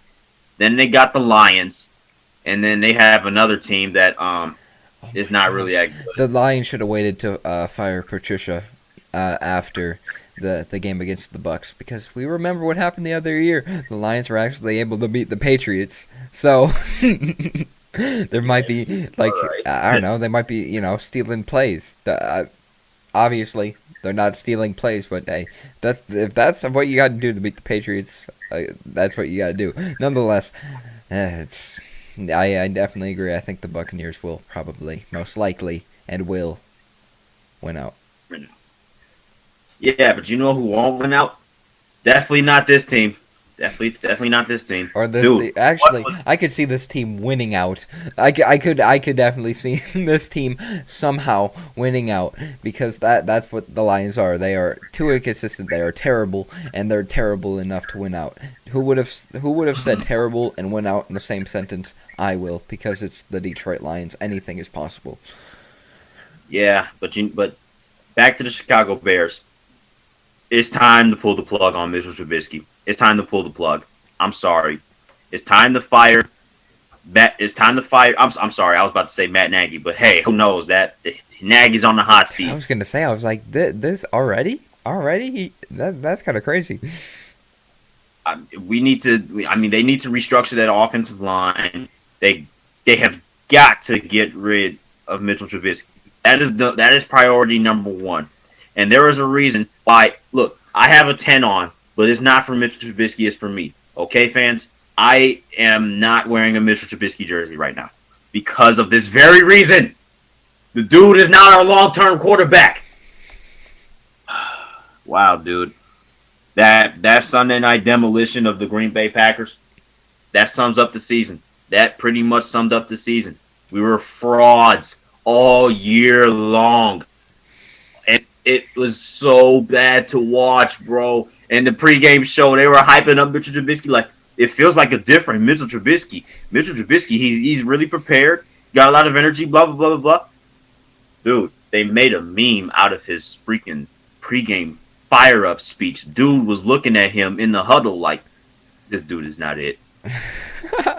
Then they got the Lions, and then they have another team that is not really that good. The Lions should have waited to fire Patricia after the game against the Bucks, because we remember what happened the other year. The Lions were actually able to beat the Patriots. So there might be like I don't know, they might be stealing plays. Obviously they're not stealing plays, but hey, if that's what you got to do to beat the Patriots, that's what you got to do. Nonetheless, I definitely agree. I think the Buccaneers will probably, most likely, and will win out. Yeah, but you know who won't win out? Definitely not this team. Definitely not this team. Or this actually, I could see this team winning out. I could definitely see this team somehow winning out, because that's what the Lions are. They are too inconsistent. They are terrible, and they're terrible enough to win out. Who would have said terrible and win out in the same sentence? I will, because it's the Detroit Lions. Anything is possible. Yeah, but back to the Chicago Bears. It's time to pull the plug on Mitchell Trubisky. It's time to pull the plug. I'm sorry. It's time to fire. I'm sorry. I was about to say Matt Nagy, but hey, who knows that Nagy's on the hot seat. I was gonna say. I was like, this already. That's kind of crazy. They need to restructure that offensive line. They have got to get rid of Mitchell Trubisky. That is priority number one. And there is a reason why. Look, I have a 10 on, but it's not for Mitchell Trubisky. It's for me. Okay, fans? I am not wearing a Mitchell Trubisky jersey right now because of this very reason. The dude is not our long-term quarterback. Wow, dude. That Sunday night demolition of the Green Bay Packers, that sums up the season. That pretty much summed up the season. We were frauds all year long. It was so bad to watch, bro. And the pregame show, they were hyping up Mitchell Trubisky like it feels like a different Mitchell Trubisky. Mitchell Trubisky, he's really prepared, got a lot of energy, blah, blah, blah, blah, blah. Dude, they made a meme out of his freaking pregame fire-up speech. Dude was looking at him in the huddle like, this dude is not it.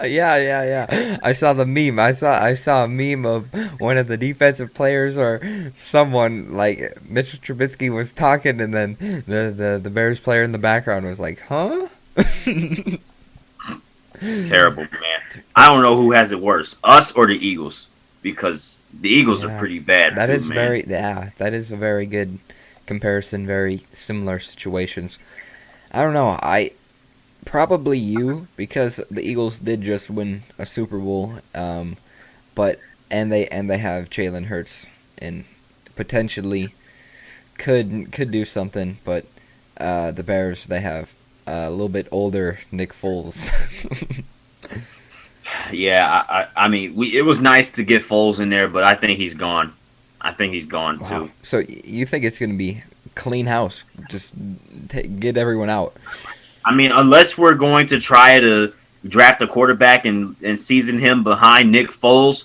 Yeah. I saw the meme. I saw a meme of one of the defensive players or someone, like Mitchell Trubisky was talking, and then the Bears player in the background was like, huh? Terrible, man. I don't know who has it worse, us or the Eagles, because the Eagles are pretty bad. That is a very good comparison. Very similar situations. I don't know. Probably you, because the Eagles did just win a Super Bowl, but they have Jalen Hurts and potentially could do something, but the Bears, they have a little bit older Nick Foles. Yeah, I mean, it was nice to get Foles in there, but I think he's gone. Wow. Too. So you think it's going to be clean house? Just get everyone out. I mean, unless we're going to try to draft a quarterback and season him behind Nick Foles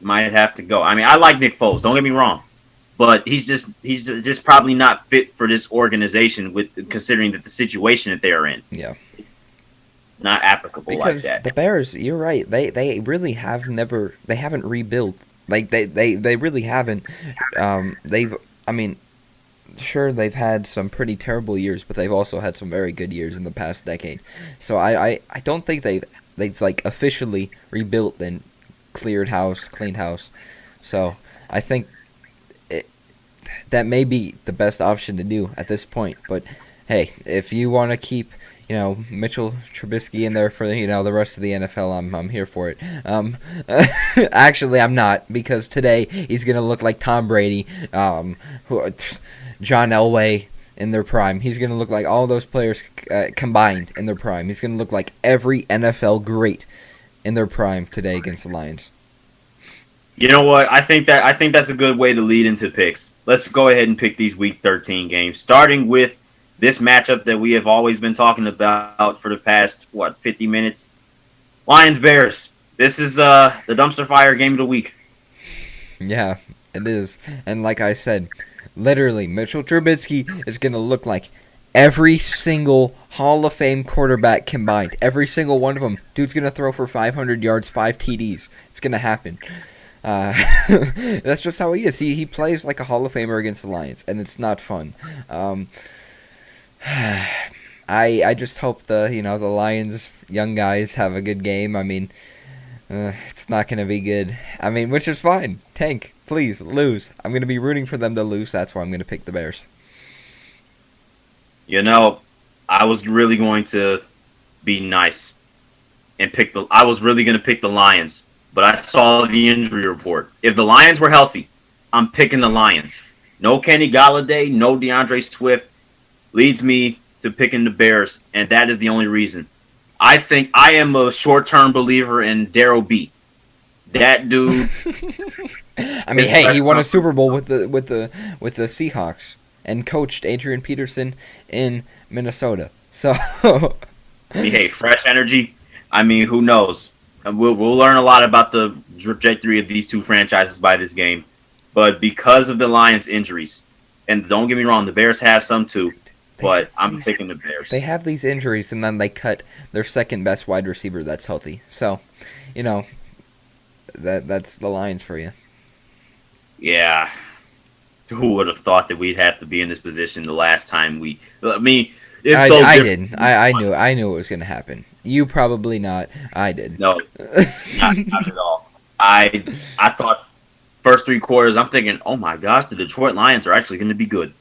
might have to go. I mean, I like Nick Foles, don't get me wrong, but he's just probably not fit for this organization, with considering that the situation that they are in. Yeah. Not applicable because like that. The Bears, you're right. They really haven't rebuilt. Like they really haven't. Sure, they've had some pretty terrible years, but they've also had some very good years in the past decade. So I don't think they've like officially rebuilt and cleaned house. So I think that may be the best option to do at this point. But hey, if you want to keep Mitchell Trubisky in there for the rest of the NFL, I'm here for it. Actually, I'm not, because today he's gonna look like Tom Brady, John Elway in their prime. He's gonna look like all those players combined in their prime. He's gonna look like every NFL great in their prime today against the Lions. You know what? I think that's a good way to lead into picks. Let's go ahead and pick these Week 13 games, starting with this matchup that we have always been talking about for the past 50 minutes. Lions-Bears. This is the dumpster fire game of the week. Yeah, it is. And like I said, literally, Mitchell Trubisky is going to look like every single Hall of Fame quarterback combined. Every single one of them. Dude's going to throw for 500 yards, 5 TDs. It's going to happen. That's just how he is. He plays like a Hall of Famer against the Lions, and it's not fun. I just hope the Lions young guys have a good game. I mean, it's not going to be good. I mean, which is fine. Tank, please lose. I'm going to be rooting for them to lose. That's why I'm going to pick the Bears. I was really going to be nice and I was really going to pick the Lions, but I saw the injury report. If the Lions were healthy, I'm picking the Lions. No Kenny Galladay, no DeAndre Swift leads me to picking the Bears, and that is the only reason. I think I am a short-term believer in Darryl B. That dude. I mean, hey, he won a Super Bowl with the Seahawks and coached Adrian Peterson in Minnesota. So, hey, fresh energy. I mean, who knows? We'll learn a lot about the trajectory of these two franchises by this game. But because of the Lions' injuries, and don't get me wrong, the Bears have some too. But I'm picking the Bears. They have these injuries, and then they cut their second best wide receiver that's healthy. So, that's the Lions for you. Yeah. Who would have thought that we'd have to be in this position the last time we? I mean, I didn't. I knew it was going to happen. You probably not. I did. No, not at all. I thought first three quarters. I'm thinking, oh my gosh, the Detroit Lions are actually going to be good.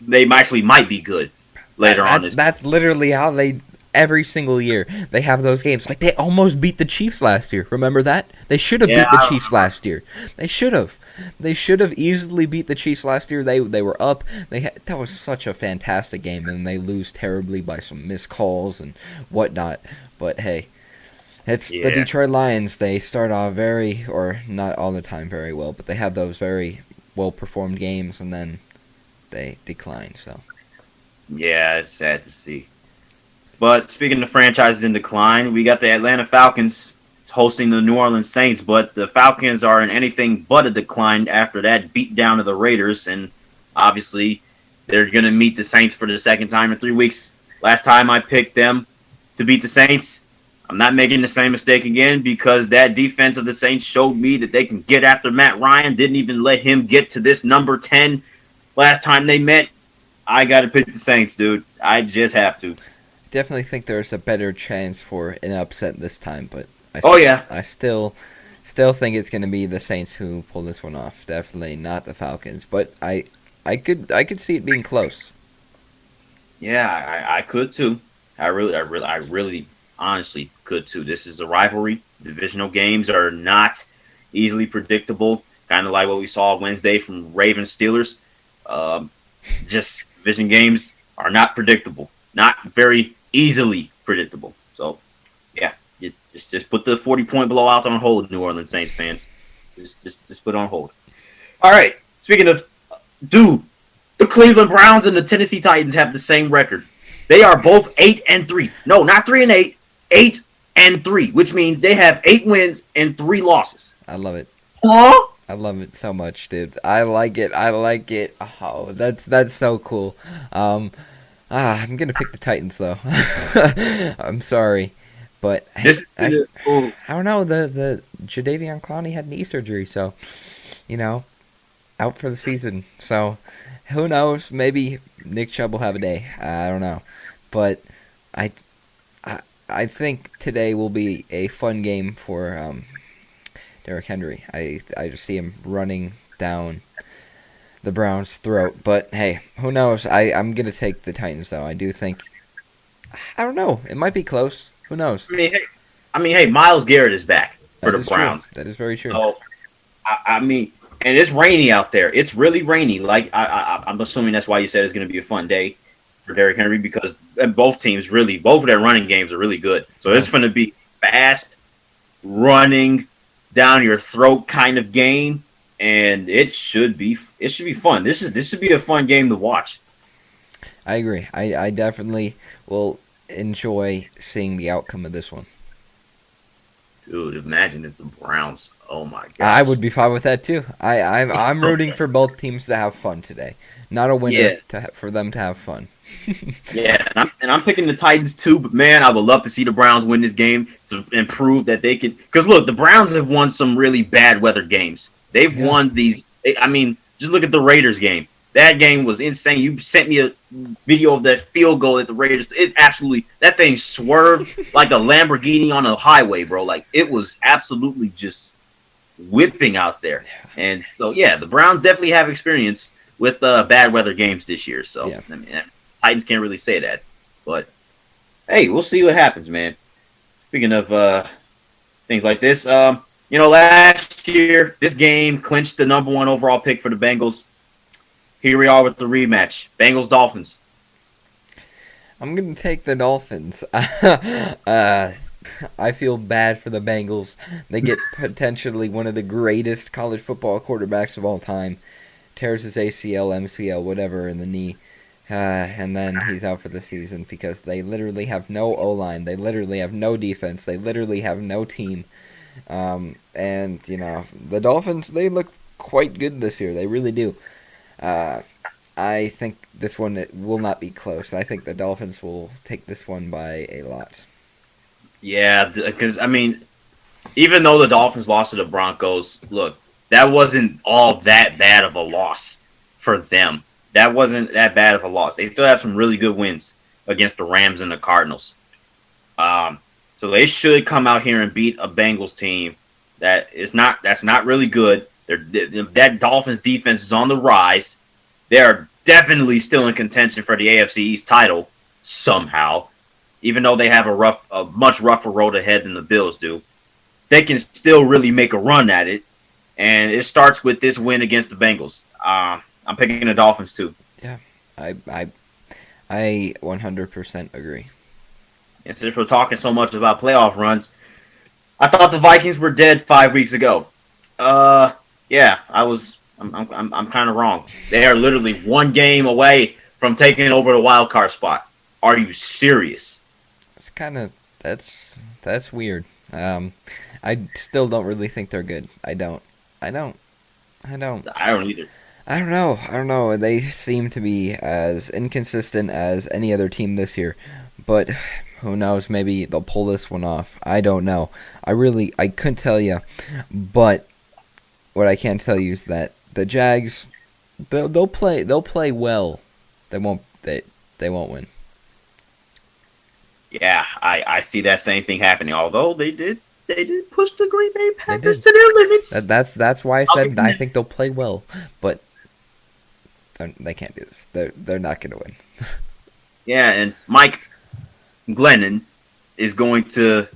They actually might be good later on. That's literally how they every single year they have those games. Like they almost beat the Chiefs last year. Remember that? They should have beat the Chiefs last year. They should have. They should have easily beat the Chiefs last year. They were up. That was such a fantastic game, and they lose terribly by some missed calls and whatnot. But hey, it's the Detroit Lions. They start off or not all the time very well, but they have those very well performed games, and then they decline. So yeah, it's sad to see. But speaking of franchises in decline, we got the Atlanta Falcons hosting the New Orleans Saints, but the Falcons are in anything but a decline after that beat down of the Raiders, and obviously they're going to meet the Saints for the second time in 3 weeks. Last time I picked them to beat the Saints, I'm not making the same mistake again because that defense of the Saints showed me that they can get after Matt Ryan, didn't even let him get to this number 10 last time they met. I got to pick the Saints, dude. I just have to. Definitely think there's a better chance for an upset this time, but I still think it's going to be the Saints who pull this one off. Definitely not the Falcons, but I could see it being close. Yeah, I could too. I really honestly could too. This is a rivalry. Divisional games are not easily predictable. Kind of like what we saw Wednesday from Ravens Steelers. Just division games are not predictable. Not very easily predictable. So, yeah. Just put the 40-point blowouts on hold, New Orleans Saints fans. Just put it on hold. All right. Speaking of, the Cleveland Browns and the Tennessee Titans have the same record. They are both 8-3. No, not 3-8. 8-3, which means they have 8 wins and 3 losses. I love it. Huh? I love it so much, dude. I like it. Oh, that's so cool. I'm gonna pick the Titans though. I'm sorry. But I don't know. The Jadeveon Clowney had knee surgery, so out for the season. So who knows? Maybe Nick Chubb will have a day. I don't know, but I think today will be a fun game for Derrick Henry. I just see him running down the Browns' throat. But hey, who knows? I'm gonna take the Titans though. I do think. I don't know. It might be close. Who knows? I mean, hey, Myles Garrett is back for the Browns. True. That is very true. So, I mean, and it's rainy out there. It's really rainy. Like I'm assuming that's why you said it's going to be a fun day for Derrick Henry because both teams both of their running games are really good. So it's going to be fast, running down your throat kind of game, and it should be fun. This should be a fun game to watch. I agree. I definitely will enjoy seeing the outcome of this one. Dude, imagine if the Browns. Oh my I gosh. would be fine with that too. I'm rooting for both teams to have fun today, not a winner Yeah, for them to have fun. yeah, and I'm picking the Titans too. But man, I would love to see the Browns win this game to improve that they can. Because look, the Browns have won some really bad weather games. They've Yeah. won these. I mean, just look at the Raiders game. That game was insane. You sent me a video of that field goal at the Raiders. It absolutely that thing swerved like a Lamborghini on a highway, bro. Like it was absolutely just whipping out there. And so yeah, the Browns definitely have experience with bad weather games this year. So Yeah. I mean, Titans can't really say that, but hey, we'll see what happens, man. Speaking of things like this, last year this game clinched the #1 overall pick for the Bengals. Here we are with the rematch, Bengals Dolphins. I'm gonna take the Dolphins. I feel bad for the Bengals. They get potentially one of the greatest college football quarterbacks of all time. Tears his ACL, MCL, whatever in the knee. And then he's out for the season because they literally have no O-line. They literally have no defense. They literally have no team. And, the Dolphins, they look quite good this year. They really do. I think this one will not be close. I think the Dolphins will take this one by a lot. Yeah, because I mean, even though the Dolphins lost to the Broncos, look, that wasn't all that bad of a loss for them. That wasn't that bad of a loss. They still have some really good wins against the Rams and the Cardinals. So they should come out here and beat a Bengals team that's not really good. That Dolphins defense is on the rise. They are definitely still in contention for the AFC East title somehow, even though they have a much rougher road ahead than the Bills do. They can still really make a run at it, and it starts with this win against the Bengals. I'm picking the Dolphins too. Yeah, I 100% agree. And since we're talking so much about playoff runs, I thought the Vikings were dead 5 weeks ago. Yeah, I'm kind of wrong. They are literally one game away from taking over the wild card spot. Are you serious? It's kind of that's weird. I still don't really think they're good. I don't. I don't either. I don't know. They seem to be as inconsistent as any other team this year. But who knows? Maybe they'll pull this one off. I don't know. I couldn't tell you. But what I can tell you is that the Jags, they'll play well. They won't win. Yeah, I see that same thing happening. Although they did push the Green Bay Packers to their limits. That's why I said I think they'll play well, but they can't do this. They're not going to win. Yeah, and Mike Glennon is going to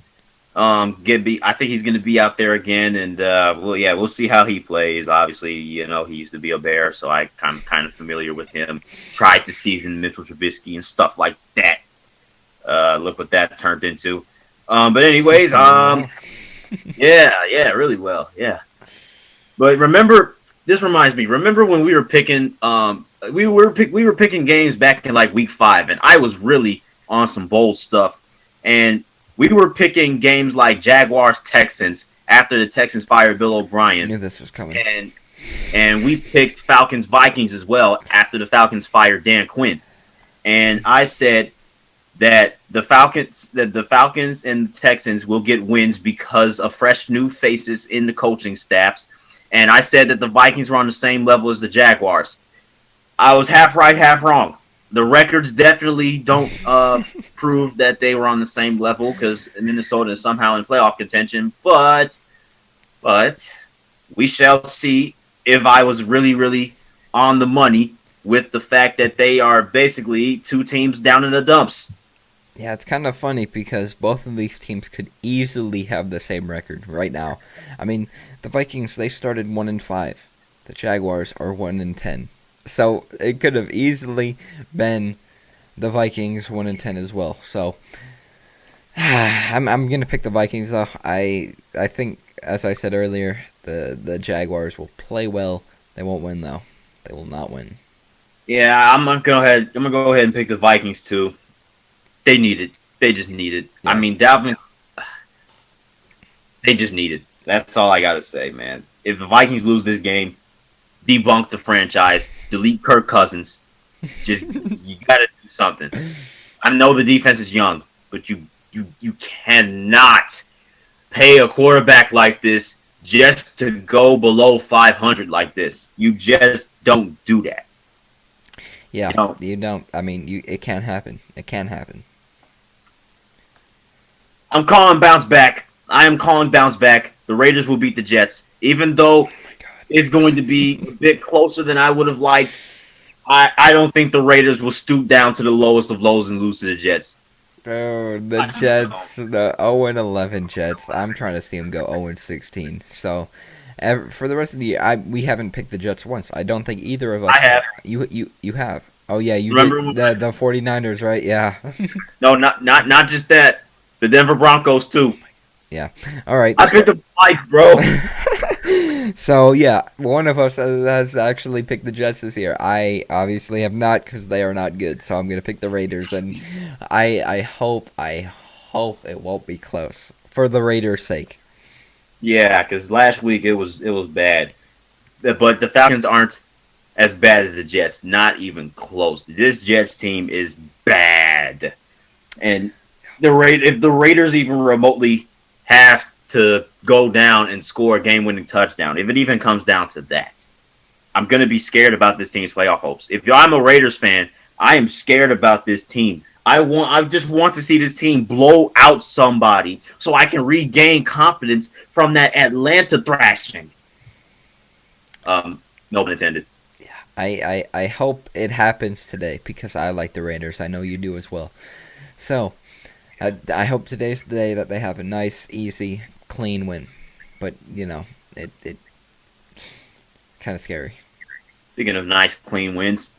I think he's going to be out there again, and we'll see how he plays. Obviously, he used to be a Bear, so I'm kind of familiar with him. Tried to season Mitchell Trubisky and stuff like that. Look what that turned into. But anyways, yeah, really well, yeah. But this reminds me. Remember when we were picking? We were picking games back in like week 5, and I was really on some bold stuff. And we were picking games like Jaguars Texans after the Texans fired Bill O'Brien. I knew this was coming. And we picked Falcons Vikings as well after the Falcons fired Dan Quinn. And I said that the Falcons and the Texans will get wins because of fresh new faces in the coaching staffs. And I said that the Vikings were on the same level as the Jaguars. I was half right, half wrong. The records definitely don't prove that they were on the same level because Minnesota is somehow in playoff contention. But we shall see if I was really, really on the money with the fact that they are basically two teams down in the dumps. Yeah, it's kind of funny because both of these teams could easily have the same record right now. I mean, the Vikings, they started 1-5. The Jaguars are 1-10. So it could have easily been the Vikings 1-10 as well. So I'm gonna pick the Vikings though. I think, as I said earlier, the Jaguars will play well. They won't win though. They will not win. Yeah, I'm gonna go ahead and pick the Vikings too. They need it. They just need it. Yeah. I mean, Dalvin they just need it. That's all I gotta say, man. If the Vikings lose this game, debunk the franchise, delete Kirk Cousins. Just you gotta do something. I know the defense is young, but you cannot pay a quarterback like this just to go below 500 like this. You just don't do that. Yeah, you don't. I mean, it can't happen. It can't happen. I'm calling bounce back. I am calling bounce back. The Raiders will beat the Jets, even though it's going to be a bit closer than I would have liked. I don't think the Raiders will stoop down to the lowest of lows and lose to the Jets. Oh, the Jets, the 0-11 Jets. I'm trying to see them go 0-16. So, for the rest of the year, we haven't picked the Jets once. I don't think either of us. I have. You have. Oh yeah, you remember did the 49ers, right? Yeah. No, not just that. The Denver Broncos too. Yeah. All right. I picked the Vikes, bro. So yeah, one of us has actually picked the Jets this year. I obviously have not because they are not good. So I'm gonna pick the Raiders, and I hope it won't be close for the Raiders' sake. Yeah, because last week it was bad, but the Falcons aren't as bad as the Jets. Not even close. This Jets team is bad, and if the Raiders even remotely have to go down and score a game-winning touchdown, if it even comes down to that, I'm going to be scared about this team's playoff hopes. If I'm a Raiders fan, I am scared about this team. I just want to see this team blow out somebody so I can regain confidence from that Atlanta thrashing. No pun intended. Yeah, I hope it happens today because I like the Raiders. I know you do as well. So, I hope today's the day that they have a nice, easy, clean win. But, it kind of scary. Speaking of nice, clean wins,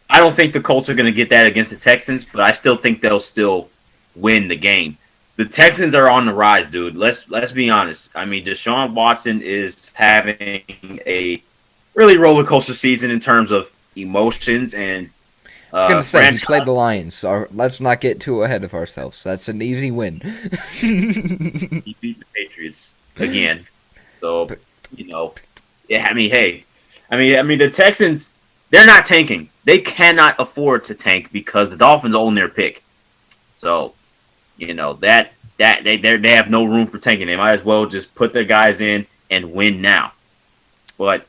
I don't think the Colts are going to get that against the Texans, but I still think they'll still win the game. The Texans are on the rise, dude. Let's be honest. I mean, Deshaun Watson is having a really roller coaster season in terms of emotions and. I was going to say, he played the Lions, so let's not get too ahead of ourselves. That's an easy win. He beat the Patriots again. So, yeah, I mean, hey. I mean, the Texans, they're not tanking. They cannot afford to tank because the Dolphins own their pick. So, that they have no room for tanking. They might as well just put their guys in and win now. But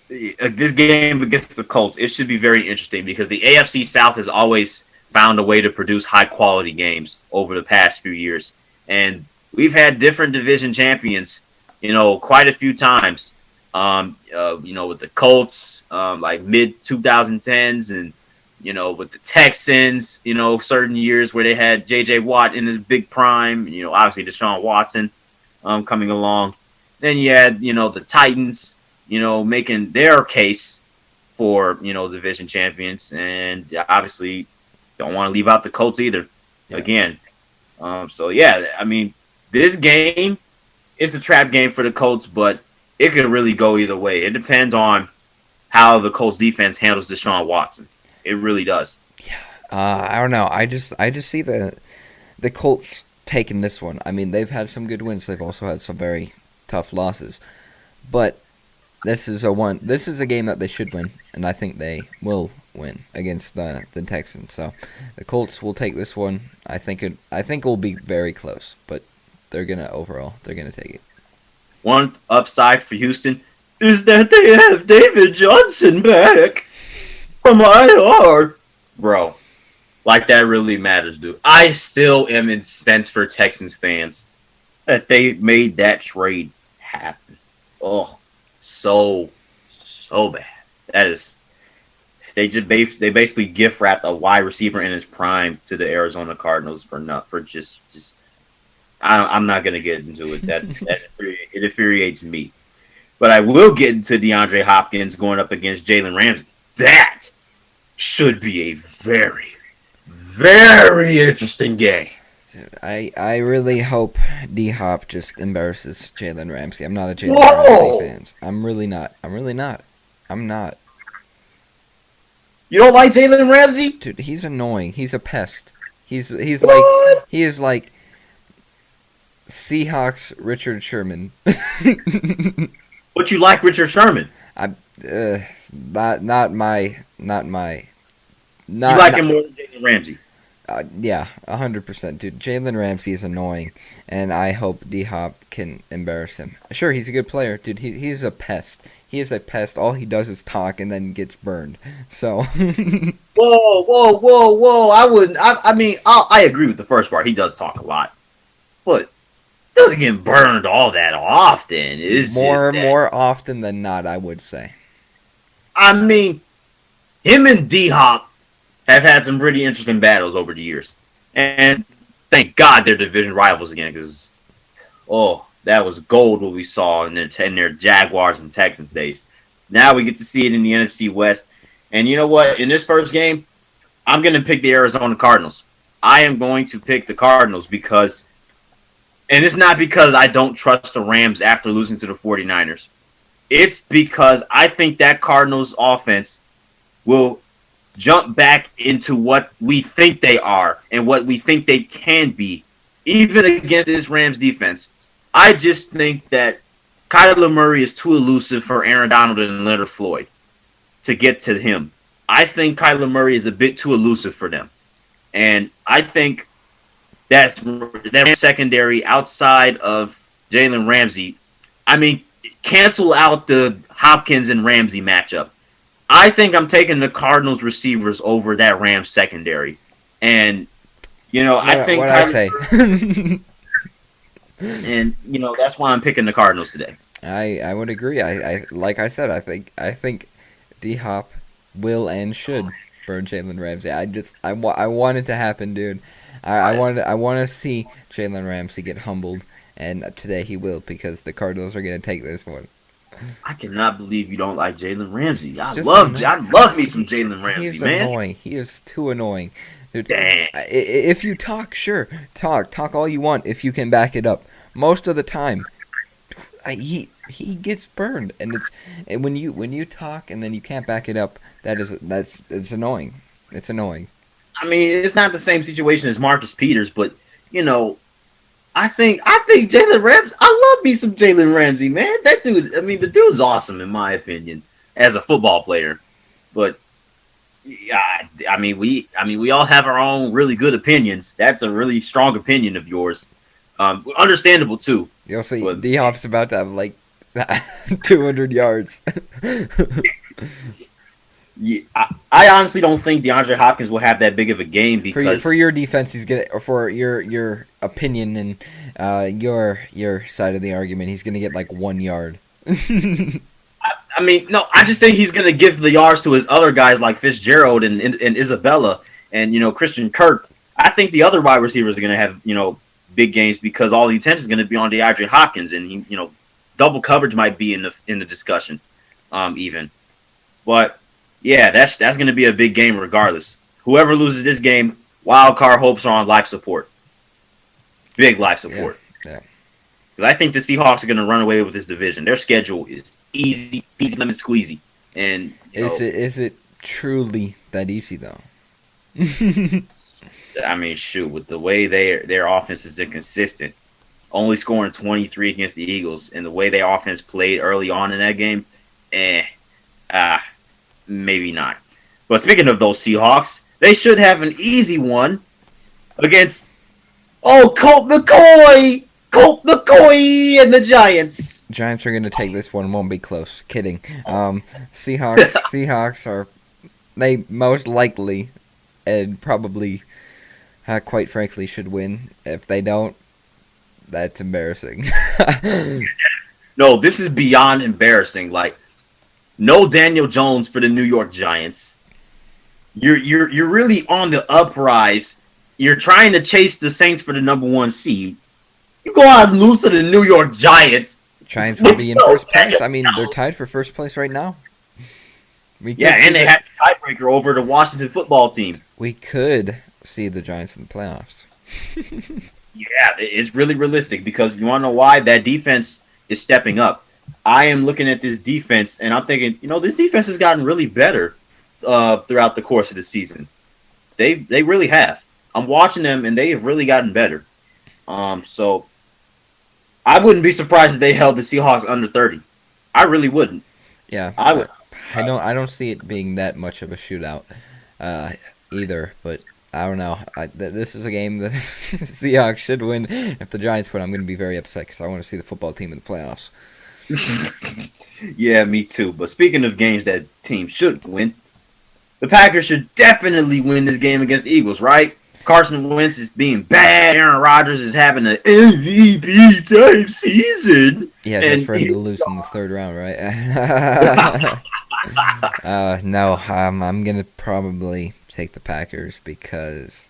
this game against the Colts, it should be very interesting because the AFC South has always found a way to produce high-quality games over the past few years. And we've had different division champions, quite a few times, with the Colts, like mid-2010s and, with the Texans, certain years where they had J.J. Watt in his big prime, obviously Deshaun Watson coming along. Then you had, the Titans, making their case for, division champions. And obviously don't want to leave out the Colts either. Yeah. Again. So, yeah, I mean, this game is a trap game for the Colts, but it could really go either way. It depends on how the Colts defense handles Deshaun Watson. It really does. Yeah. I don't know. I just see the Colts taking this one. I mean, they've had some good wins. They've also had some very tough losses. But this is a game that they should win, and I think they will win against the Texans. So the Colts will take this one. I think it will be very close, but they're gonna take it. One upside for Houston is that they have David Johnson back from IR, bro. Like that really matters, dude. I still am incensed for Texans fans that they made that trade happen. Oh. So bad. That is, they basically gift wrapped a wide receiver in his prime to the Arizona Cardinals for just. I'm not gonna get into it. That it infuriates me, but I will get into DeAndre Hopkins going up against Jalen Ramsey. That should be a very, very interesting game. I really hope D-Hop just embarrasses Jalen Ramsey. I'm not a Jalen Ramsey fan. I'm really not. I'm not. You don't like Jalen Ramsey? Dude, he's annoying. He's a pest. He is like Seahawks Richard Sherman. But you like Richard Sherman. Not my. You like him more than Jalen Ramsey. Yeah, 100%, dude. Jalen Ramsey is annoying, and I hope D-Hop can embarrass him. Sure, he's a good player, dude. He's a pest. He is a pest. All he does is talk and then gets burned. So. Whoa! I agree with the first part. He does talk a lot, but he doesn't get burned all that often. It's more often than not, I would say. I mean, him and D-Hop have had some pretty interesting battles over the years. And thank God they're division rivals again, because, that was gold what we saw in their Jaguars and Texans days. Now we get to see it in the NFC West. And you know what? In this first game, I'm going to pick the Arizona Cardinals. I am going to pick the Cardinals because, and it's not because I don't trust the Rams after losing to the 49ers. It's because I think that Cardinals offense will jump back into what we think they are and what we think they can be, even against this Rams defense. I just think that Kyler Murray is too elusive for Aaron Donald and Leonard Floyd to get to him. I think Kyler Murray is a bit too elusive for them. And I think that secondary outside of Jalen Ramsey, cancel out the Hopkins and Ramsey matchup. I think I'm taking the Cardinals receivers over that Rams secondary. And, I think... What I say? And, that's why I'm picking the Cardinals today. I would agree. Like I said, I think D-Hop will and should burn Jalen Ramsey. I want it to happen, dude. I want to see Jalen Ramsey get humbled, and today he will, because the Cardinals are going to take this one. I cannot believe you don't like Jalen Ramsey. I annoying. love me some Jalen Ramsey, He is man. annoying. He is too annoying. Dude, Dang. if you talk, sure, talk all you want if you can back it up. Most of the time, he gets burned, and when you talk and then you can't back it up, it's annoying. It's annoying. It's not the same situation as Marcus Peters, but I think Jalen Ramsey. I love me some Jalen Ramsey, man. That dude. The dude's awesome in my opinion as a football player. But we all have our own really good opinions. That's a really strong opinion of yours. Understandable too. You'll see. D-Hop's about to have like 200 yards. Yeah, I honestly don't think DeAndre Hopkins will have that big of a game because for your defense, he's gonna, for your opinion and your side of the argument, he's gonna get like 1 yard. No, I just think he's gonna give the yards to his other guys like Fitzgerald and Isabella and Christian Kirk. I think the other wide receivers are gonna have big games because all the attention is gonna be on DeAndre Hopkins, and double coverage might be in the discussion, even, but. Yeah, that's going to be a big game regardless. Whoever loses this game, wild card hopes are on life support. Big life support. Yeah. Because I think the Seahawks are going to run away with this division. Their schedule is easy lemon squeezy. And is it truly that easy though? Shoot, with the way their offense is inconsistent, only scoring 23 against the Eagles, and the way their offense played early on in that game, maybe not. But speaking of those Seahawks, they should have an easy one against Colt McCoy and the Giants. Giants are going to take this one. Won't be close. Kidding. Seahawks they most likely and probably, quite frankly, should win. If they don't, that's embarrassing. No, this is beyond embarrassing. Like, no Daniel Jones for the New York Giants. You're really on the uprise. You're trying to chase the Saints for the #1 seed. You go out and lose to the New York Giants. Giants will be in first place. They're tied for first place right now. And they had a tiebreaker over the Washington football team. We could see the Giants in the playoffs. Yeah, it's really realistic because you want to know why? That defense is stepping up. I am looking at this defense, and I'm thinking, this defense has gotten really better throughout the course of the season. They really have. I'm watching them, and they have really gotten better. So I wouldn't be surprised if they held the Seahawks under 30. I really wouldn't. Yeah, I would. I don't see it being that much of a shootout either. But I don't know. This is a game the Seahawks should win. If the Giants win, I'm going to be very upset because I want to see the football team in the playoffs. Yeah, me too. But speaking of games that teams should win, the Packers should definitely win this game against the Eagles, right? Carson Wentz is being bad. Aaron Rodgers is having an MVP type season. Yeah, just for him to lose in the third round, right? No, I'm gonna probably take the Packers because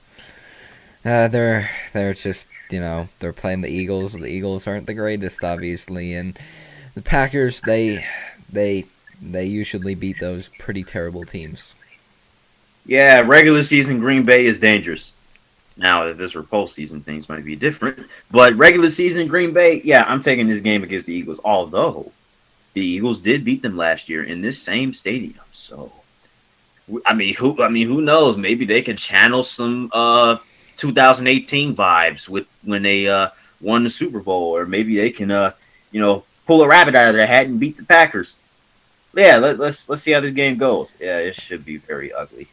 they're just they're playing the Eagles. The Eagles aren't the greatest, obviously, and the Packers they usually beat those pretty terrible teams. Yeah, regular season Green Bay is dangerous. Now, if this were postseason, things might be different. But regular season Green Bay, yeah, I'm taking this game against the Eagles. Although the Eagles did beat them last year in this same stadium, so who knows? Maybe they can channel some 2018 vibes with when they won the Super Bowl, or maybe they can pull a rabbit out of their hat and beat the Packers. Yeah, let's see how this game goes. Yeah, it should be very ugly.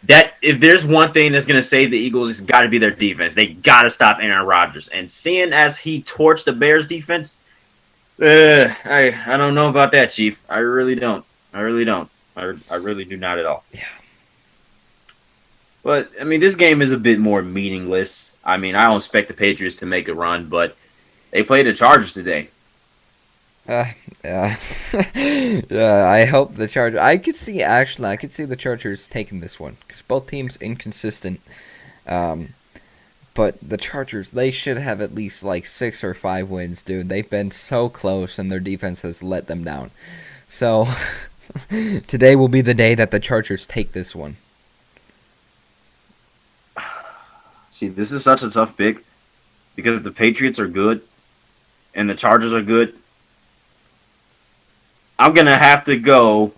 That if there's one thing that's gonna save the Eagles, it's got to be their defense. They got to stop Aaron Rodgers. And seeing as he torched the Bears defense, I don't know about that, Chief. I really don't. I really do not at all. Yeah. But this game is a bit more meaningless. I don't expect the Patriots to make a run, but they played the Chargers today. I hope the Chargers. I could see the Chargers taking this one because both teams inconsistent. But the Chargers, they should have at least like 6 or 5 wins, dude. They've been so close, and their defense has let them down. So today will be the day that the Chargers take this one. See, this is such a tough pick because the Patriots are good and the Chargers are good. I'm gonna have to go.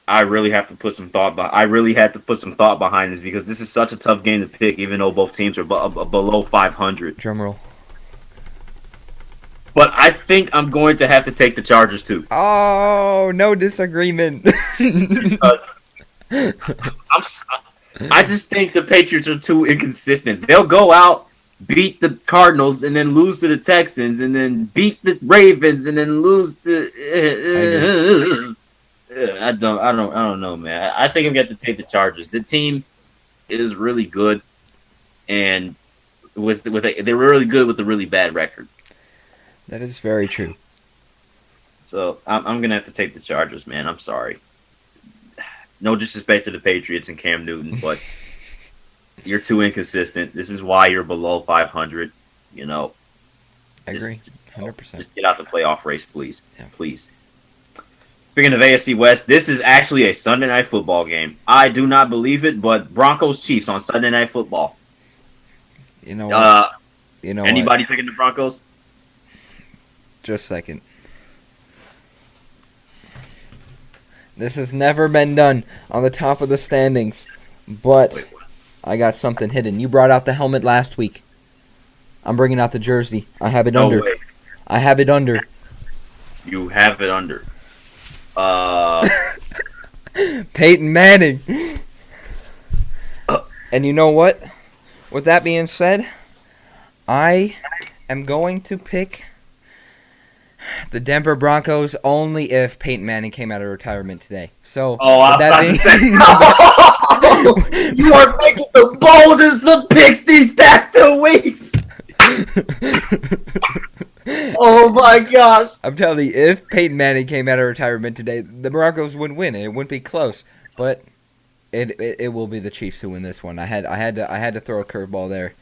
I really have to put some thought. I really had to put some thought behind this because this is such a tough game to pick, even though both teams are below 500. Drum roll. But I think I'm going to have to take the Chargers too. Oh, no disagreement. Because I just think the Patriots are too inconsistent. They'll go out, beat the Cardinals, and then lose to the Texans, and then beat the Ravens, and then lose to. I don't know, man. I think I'm going to take the Chargers. The team is really good, and they're really good with a really bad record. That is very true. So I'm going to have to take the Chargers, man. I'm sorry. No disrespect to the Patriots and Cam Newton, but you're too inconsistent. This is why you're below 500. I agree, 100%. Just get out the playoff race, please. Yeah. Please. Speaking of AFC West, this is actually a Sunday Night Football game. I do not believe it, but Broncos-Chiefs on Sunday Night Football. You know what? Anybody picking the Broncos? Just a second. This has never been done on the top of the standings, but I got something hidden. You brought out the helmet last week. I'm bringing out the jersey. I have it under. Way. I have it under. You have it under. Peyton Manning. And you know what? With that being said, I am going to pick the Denver Broncos only if Peyton Manning came out of retirement today. So, you are making the boldest of picks these past 2 weeks. Oh my gosh! I'm telling you, if Peyton Manning came out of retirement today, the Broncos wouldn't win. It wouldn't be close, but it will be the Chiefs who win this one. I had to throw a curveball there.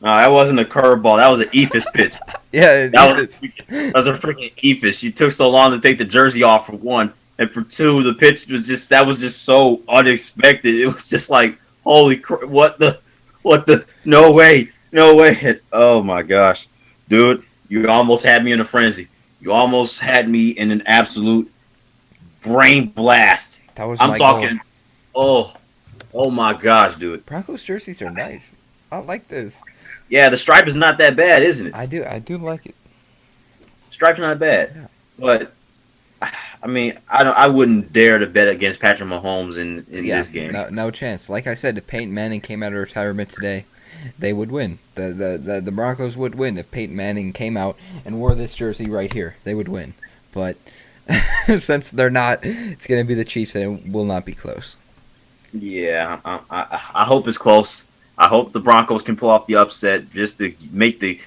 No, that wasn't a curveball. That was an eephus pitch. Yeah, that was a freaking eephus. You took so long to take the jersey off for one, and for two, the pitch was just so unexpected. It was just like, holy crap! What the? No way! Oh my gosh, dude! You almost had me in a frenzy. You almost had me in an absolute brain blast. That was I'm talking. goal. Oh my gosh, dude! Broncos jerseys are nice. I like this. Yeah, the stripe is not that bad, isn't it? I do like it. Stripe's not bad, Yeah. but I mean, I wouldn't dare to bet against Patrick Mahomes in Yeah, this game. no chance. Like I said, if Peyton Manning came out of retirement today, they would win. The Broncos would win if Peyton Manning came out and wore this jersey right here. They would win. But since they're not, it's going to be the Chiefs, and it will not be close. Yeah, I hope it's close. I hope the Broncos can pull off the upset just to make the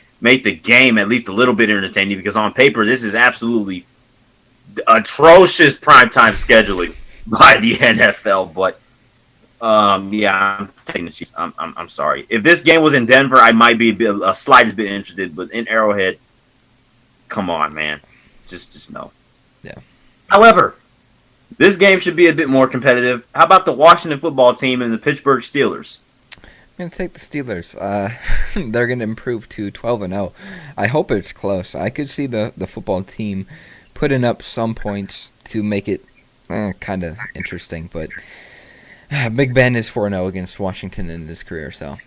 game at least a little bit entertaining. Because on paper, this is absolutely atrocious primetime scheduling by the NFL. But yeah, I'm taking the Chiefs. I'm sorry. If this game was in Denver, I might be a slightest bit interested. But in Arrowhead, come on, man, just no. Yeah. However, this game should be a bit more competitive. How about the Washington football team and the Pittsburgh Steelers? I'm going to take the Steelers. They're going to improve to 12-0. I hope it's close. I could see the football team putting up some points to make it kind of interesting. But Big Ben is 4-0 against Washington in his career, so.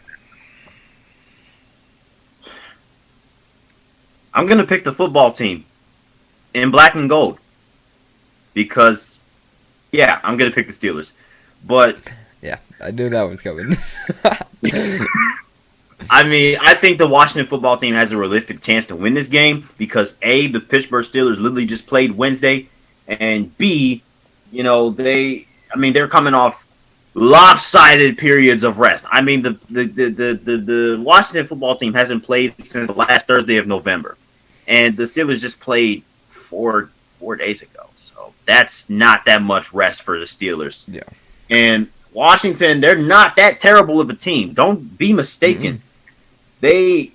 I'm going to pick the football team in black and gold. Because, yeah, I'm going to pick the Steelers. But yeah, I knew that was coming. I mean, I think the Washington football team has a realistic chance to win this game because A, the Pittsburgh Steelers literally just played Wednesday, and B, you know, they're coming off lopsided periods of rest. I mean, the Washington football team hasn't played since the last Thursday of November, and the Steelers just played 4 days ago. So that's not that much rest for the Steelers. Yeah. And Washington, they're not that terrible of a team. Don't be mistaken. Mm-hmm.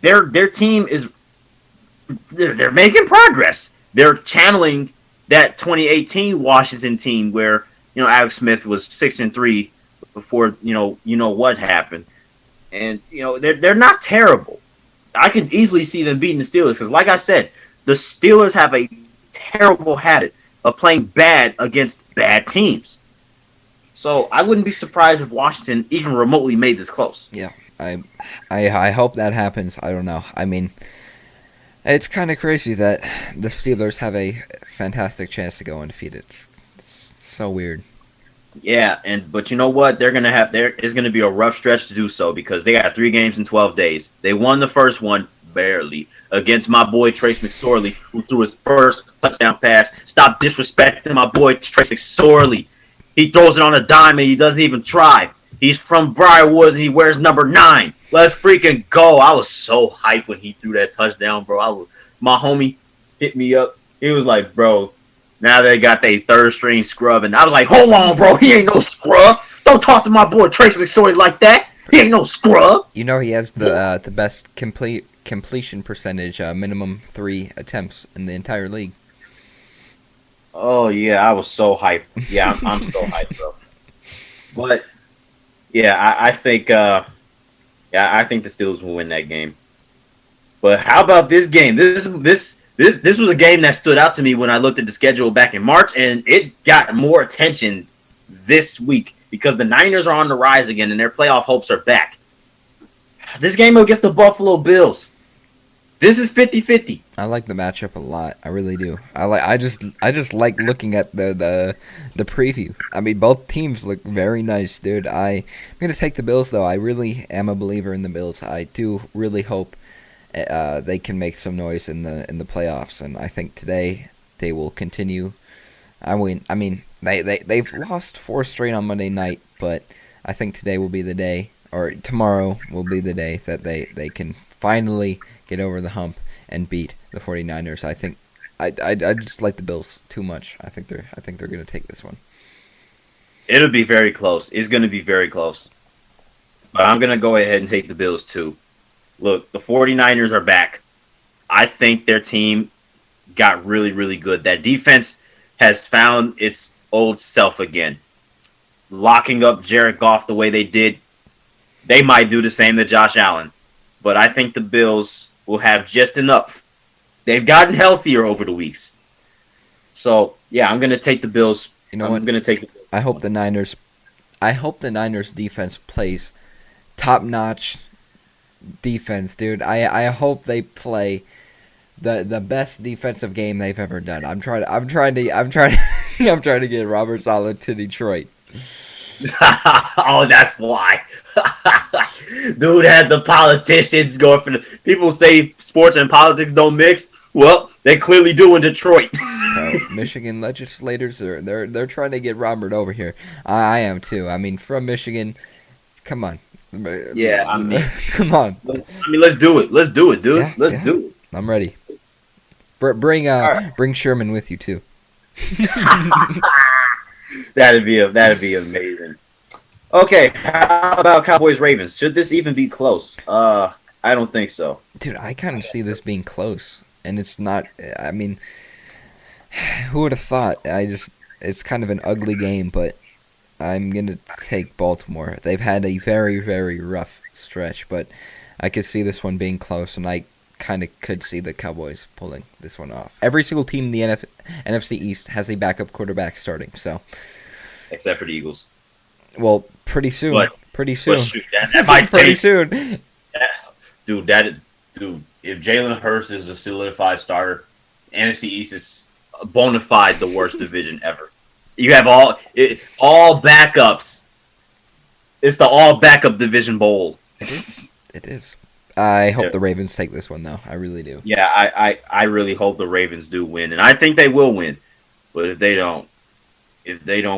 Their team is they're making progress. They're channeling that 2018 Washington team where, you know, Alex Smith was 6-3 before, you know what happened. And, you know, they're not terrible. I could easily see them beating the Steelers because, like I said, the Steelers have a terrible habit of playing bad against bad teams. So I wouldn't be surprised if Washington even remotely made this close. Yeah, I hope that happens. I don't know. I mean, it's kind of crazy that the Steelers have a fantastic chance to go undefeated. It's so weird. Yeah, but you know what? There is gonna be a rough stretch to do so because they got 3 games in 12 days. They won the first one barely against my boy Trace McSorley, who threw his first touchdown pass. Stop disrespecting my boy Trace McSorley. He throws it on a dime and he doesn't even try. He's from Briarwood and he wears number 9. Let's freaking go. I was so hyped when he threw that touchdown, bro. My homie hit me up. He was like, bro, now they got their third string scrub. And I was like, hold on, bro. He ain't no scrub. Don't talk to my boy Trace McSorley like that. He ain't no scrub. You know he has the best completion percentage, minimum 3 attempts in the entire league. Oh, yeah, I was so hyped. Yeah, I'm so hyped, bro. But, yeah, I think the Steelers will win that game. But how about this game? This was a game that stood out to me when I looked at the schedule back in March, and it got more attention this week because the Niners are on the rise again, and their playoff hopes are back. This game against the Buffalo Bills. This is 50-50. I like the matchup a lot. I really do. I just like looking at the preview. I mean, both teams look very nice, dude. I'm gonna take the Bills though. I really am a believer in the Bills. I do really hope they can make some noise in the playoffs, and I think today they will continue. I mean they've lost 4 straight on Monday night, but I think today will be the day, or tomorrow will be the day that they can finally get over the hump and beat the 49ers. I think I just like the Bills too much. I think they're going to take this one. It'll be very close. It's going to be very close. But I'm going to go ahead and take the Bills too. Look, the 49ers are back. I think their team got really, really good. That defense has found its old self again. Locking up Jared Goff the way they did, they might do the same to Josh Allen. But I think the Bills will have just enough. They've gotten healthier over the weeks. So, yeah, I'm going to take the Bills. You know what? I'm going to take the Bills. I hope the Niners defense plays top-notch defense, dude. I hope they play the best defensive game they've ever done. I'm trying to get Robert Saleh to Detroit. Oh, that's why. Dude had the politicians going for the people say sports and politics don't mix. Well, they clearly do in Detroit. Michigan legislators they're trying to get Robert over here. I am too. I mean, from Michigan, come on. Yeah, I mean, come on. Let's do it. Let's do it, dude. Yeah, let's do it. I'm ready. Bring Sherman with you too. That'd be amazing. Okay, how about Cowboys Ravens? Should this even be close? I don't think so. Dude, I kind of see this being close, and it's not. I mean, who would have thought? It's kind of an ugly game, but I'm gonna take Baltimore. They've had a very, very rough stretch, but I could see this one being close, and I kind of could see the Cowboys pulling this one off. Every single team in the NFC East has a backup quarterback starting, so. Except for the Eagles. Well, pretty soon. But shoot, that might pretty soon. Dude, if Jalen Hurts is a solidified starter, NFC East is bona fide the worst division ever. You have all backups. It's the all backup division bowl. It is. I hope the Ravens take this one, though. I really do. Yeah, I really hope the Ravens do win, and I think they will win. But if they don't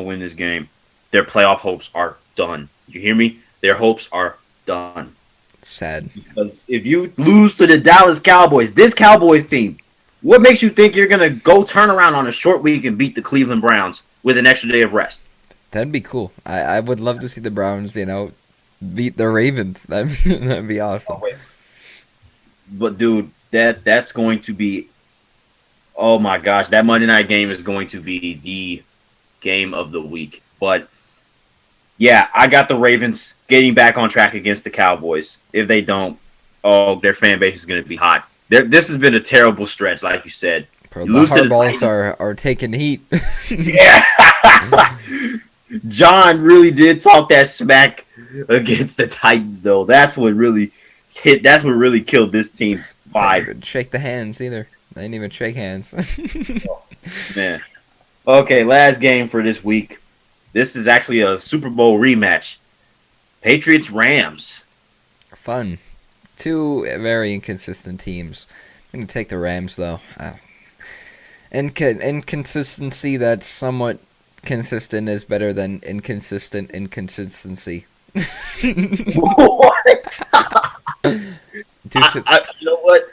win this game, their playoff hopes are done. You hear me? Their hopes are done. Sad. Because if you lose to the Dallas Cowboys, this Cowboys team, what makes you think you're going to go turn around on a short week and beat the Cleveland Browns with an extra day of rest? That'd be cool. I would love to see the Browns, beat the Ravens. That'd be awesome. But, dude, that's going to be... Oh, my gosh. That Monday night game is going to be the game of the week. But, yeah, I got the Ravens getting back on track against the Cowboys. If they don't, their fan base is going to be hot. This has been a terrible stretch, like you said. Bro, the Hardballs are taking heat. Yeah. John really did talk that smack against the Titans, though. That's what really killed this team's vibe. They didn't even shake the hands either. They didn't even shake hands. Man. Okay, last game for this week. This is actually a Super Bowl rematch. Patriots-Rams. Fun. Two very inconsistent teams. I'm going to take the Rams, though. Inconsistency that's somewhat consistent is better than inconsistent inconsistency. What? You know what?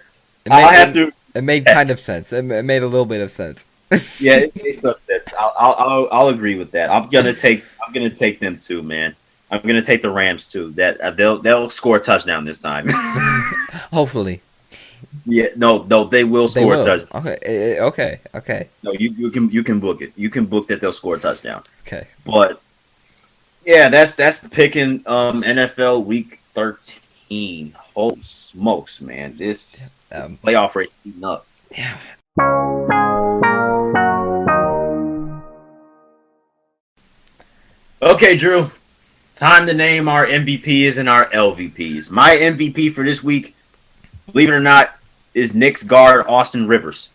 It made kind of sense. It made a little bit of sense. Yeah, it made some sense. I'll agree with that. I'm gonna take them too, man. I'm gonna take the Rams too. That they'll score a touchdown this time. Hopefully. Yeah, no, they will score a touchdown. Okay. No, you can book it. You can book that they'll score a touchdown. Okay. But yeah, that's picking NFL Week 13. Holy smokes, man! This playoff race heating up. Yeah. Okay, Drew. Time to name our MVPs and our LVPs. My MVP for this week, believe it or not, is Knicks guard Austin Rivers.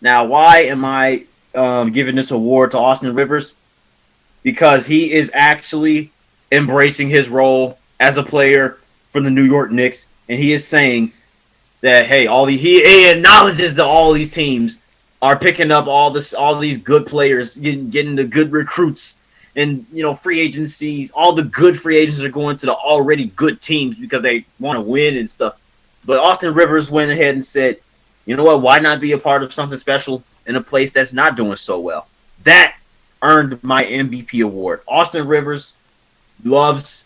Now, why am I giving this award to Austin Rivers? Because he is actually embracing his role as a player for the New York Knicks, and he is saying that he acknowledges that all these teams are picking up all these good players, getting the good recruits. And, free agencies, all the good free agents are going to the already good teams because they want to win and stuff. But Austin Rivers went ahead and said, you know what, why not be a part of something special in a place that's not doing so well? That earned my MVP award. Austin Rivers loves,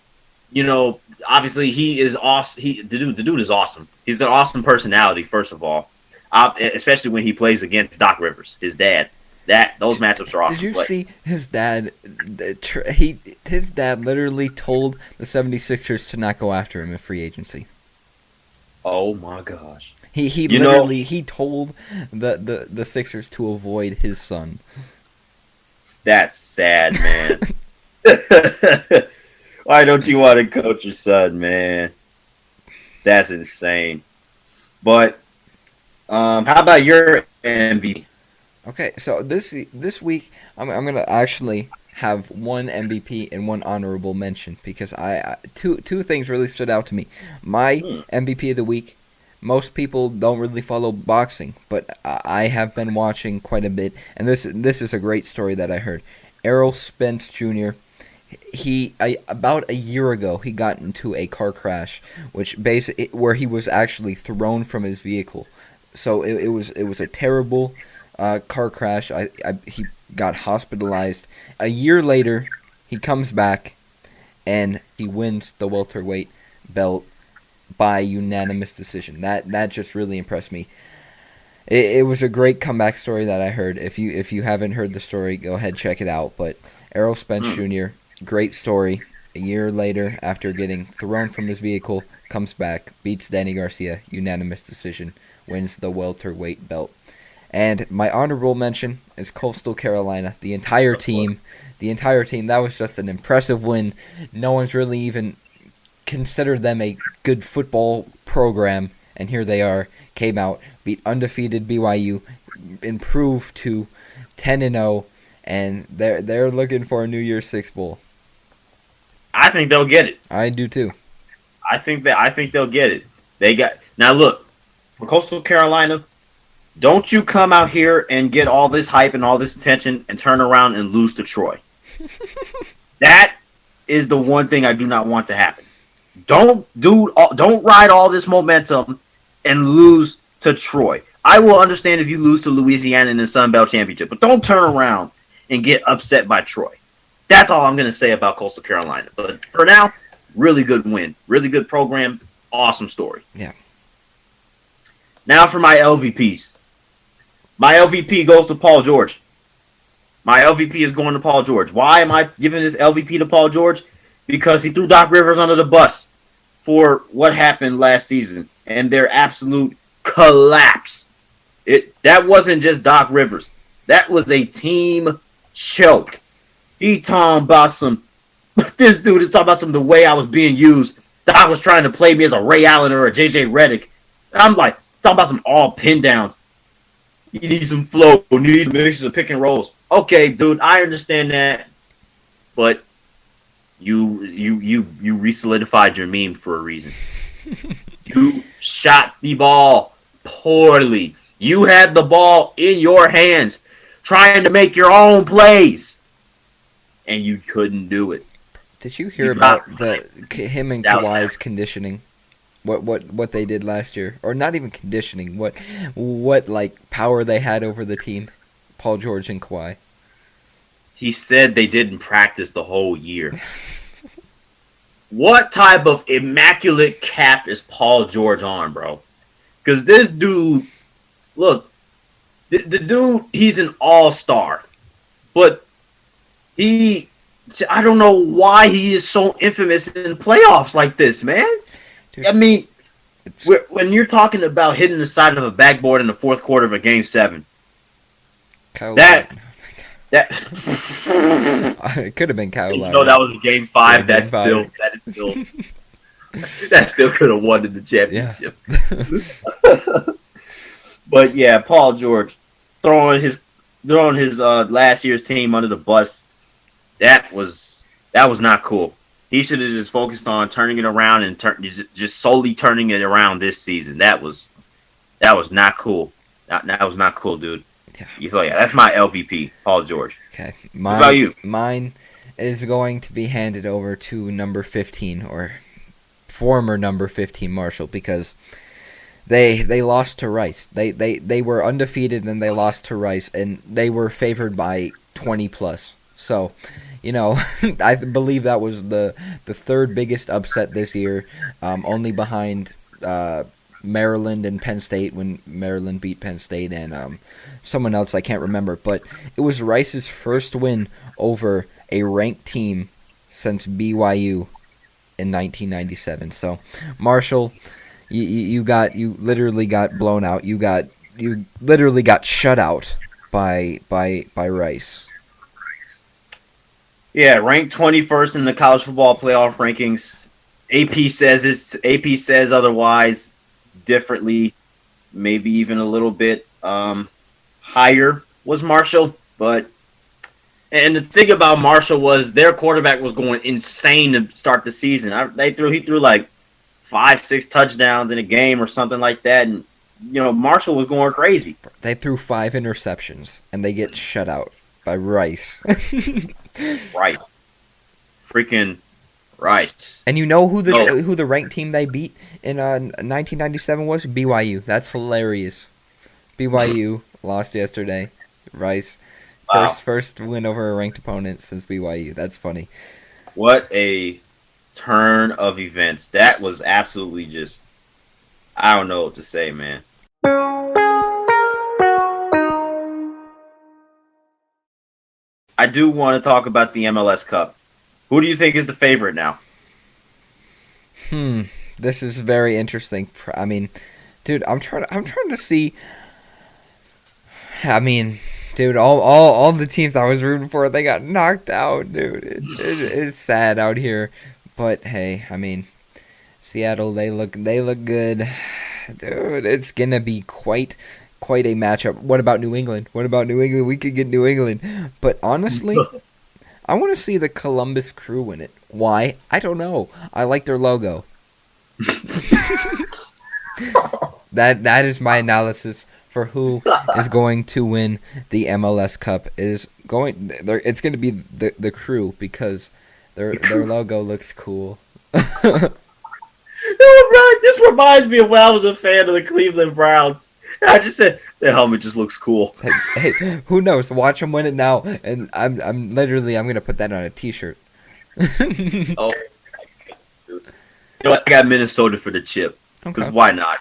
obviously he is awesome. The dude is awesome. He's an awesome personality, first of all, especially when he plays against Doc Rivers, his dad. Those matchups are awesome. Did you see his dad? His dad literally told the 76ers to not go after him in free agency. Oh my gosh. He literally told the Sixers to avoid his son. That's sad, man. Why don't you want to coach your son, man? That's insane. But how about your MVP? Okay, so this week I'm gonna actually have one MVP and one honorable mention because two things really stood out to me. My MVP of the week. Most people don't really follow boxing, but I have been watching quite a bit, and this is a great story that I heard. Errol Spence Jr. About a year ago he got into a car crash, where he was actually thrown from his vehicle. So it was a terrible car crash. He got hospitalized. A year later, he comes back, and he wins the welterweight belt by unanimous decision. That just really impressed me. It was a great comeback story that I heard. If you haven't heard the story, go ahead check it out. But Errol Spence Jr., great story. A year later, after getting thrown from his vehicle, comes back, beats Danny Garcia, unanimous decision, wins the welterweight belt. And my honorable mention is Coastal Carolina. The entire team, that was just an impressive win. No one's really even considered them a good football program, and here they are, came out, beat undefeated BYU, improved to 10-0, and they're looking for a New Year's Six bowl. I think they'll get it. I do too. I think they'll get it. Now look, for Coastal Carolina, don't you come out here and get all this hype and all this attention and turn around and lose to Troy. That is the one thing I do not want to happen. Don't ride all this momentum and lose to Troy. I will understand if you lose to Louisiana in the Sun Belt Championship, but don't turn around and get upset by Troy. That's all I'm going to say about Coastal Carolina. But for now, really good win. Really good program. Awesome story. Yeah. Now for my LVPs. My LVP goes to Paul George. My LVP is going to Paul George. Why am I giving this LVP to Paul George? Because he threw Doc Rivers under the bus for what happened last season and their absolute collapse. That wasn't just Doc Rivers. That was a team choke. He talking about this dude is talking about the way I was being used. Doc was trying to play me as a Ray Allen or a JJ Redick. I'm like, talking about some all pin downs. You need some flow. You need mixes of pick and rolls. Okay, dude, I understand that, but you re-solidified your meme for a reason. You shot the ball poorly. You had the ball in your hands, trying to make your own plays, and you couldn't do it. Did you hear about him and Kawhi's conditioning? What they did last year, or not even conditioning? What like power they had over the team? Paul George and Kawhi. He said they didn't practice the whole year. What type of immaculate cap is Paul George on, bro? Because this dude, look, the dude, he's an all-star. But I don't know why he is so infamous in playoffs like this, man. Dude, I mean, when you're talking about hitting the side of a backboard in the fourth quarter of a Game 7, it could have been Kyle Lowry. No, that was Game 5. That still could have won in the championship. Yeah. But yeah, Paul George throwing his last year's team under the bus. That was not cool. He should have just focused on turning it around and just solely turning it around this season. That was not cool. That was not cool, dude. Yeah. So yeah, that's my LVP, Paul George. Okay. What about you? Mine is going to be handed over to number 15 or former number 15 Marshall because they lost to Rice. They were undefeated and they lost to Rice and they were favored by 20 plus. So, I believe that was the third biggest upset this year, only behind Maryland and Penn State when Maryland beat Penn State and someone else I can't remember. But it was Rice's first win over a ranked team since BYU in 1997. So, Marshall, you literally got blown out. You literally got shut out by Rice. Yeah, ranked 21st in the college football playoff rankings. AP says otherwise, differently, maybe even a little bit higher was Marshall. But and the thing about Marshall was their quarterback was going insane to start the season. He threw like 5-6 touchdowns in a game or something like that, and Marshall was going crazy. They threw 5 interceptions and they get shut out by Rice. Rice, freaking Rice. And you know who the ranked team they beat in 1997 was? BYU. That's hilarious. BYU lost yesterday. Rice. First win over a ranked opponent since BYU. That's funny. What a turn of events. That was absolutely just, I don't know what to say, man. I do want to talk about the MLS Cup. Who do you think is the favorite now? This is very interesting. I mean, dude, I'm trying to see. I mean, dude, all the teams I was rooting for, they got knocked out, dude. It's sad out here, but hey, I mean, Seattle, they look good, dude. It's gonna be quite a matchup. What about New England? We could get New England, but honestly, I want to see the Columbus Crew win it. Why? I don't know. I like their logo. That is my analysis for who is going to win the MLS Cup. It's going to be the Crew because their logo looks cool. This reminds me of when I was a fan of the Cleveland Browns. I just said the helmet just looks cool. Hey, who knows? Watch them win it now, and I'm gonna put that on a T-shirt. Oh, you know what? I got Minnesota for the chip. Because why not?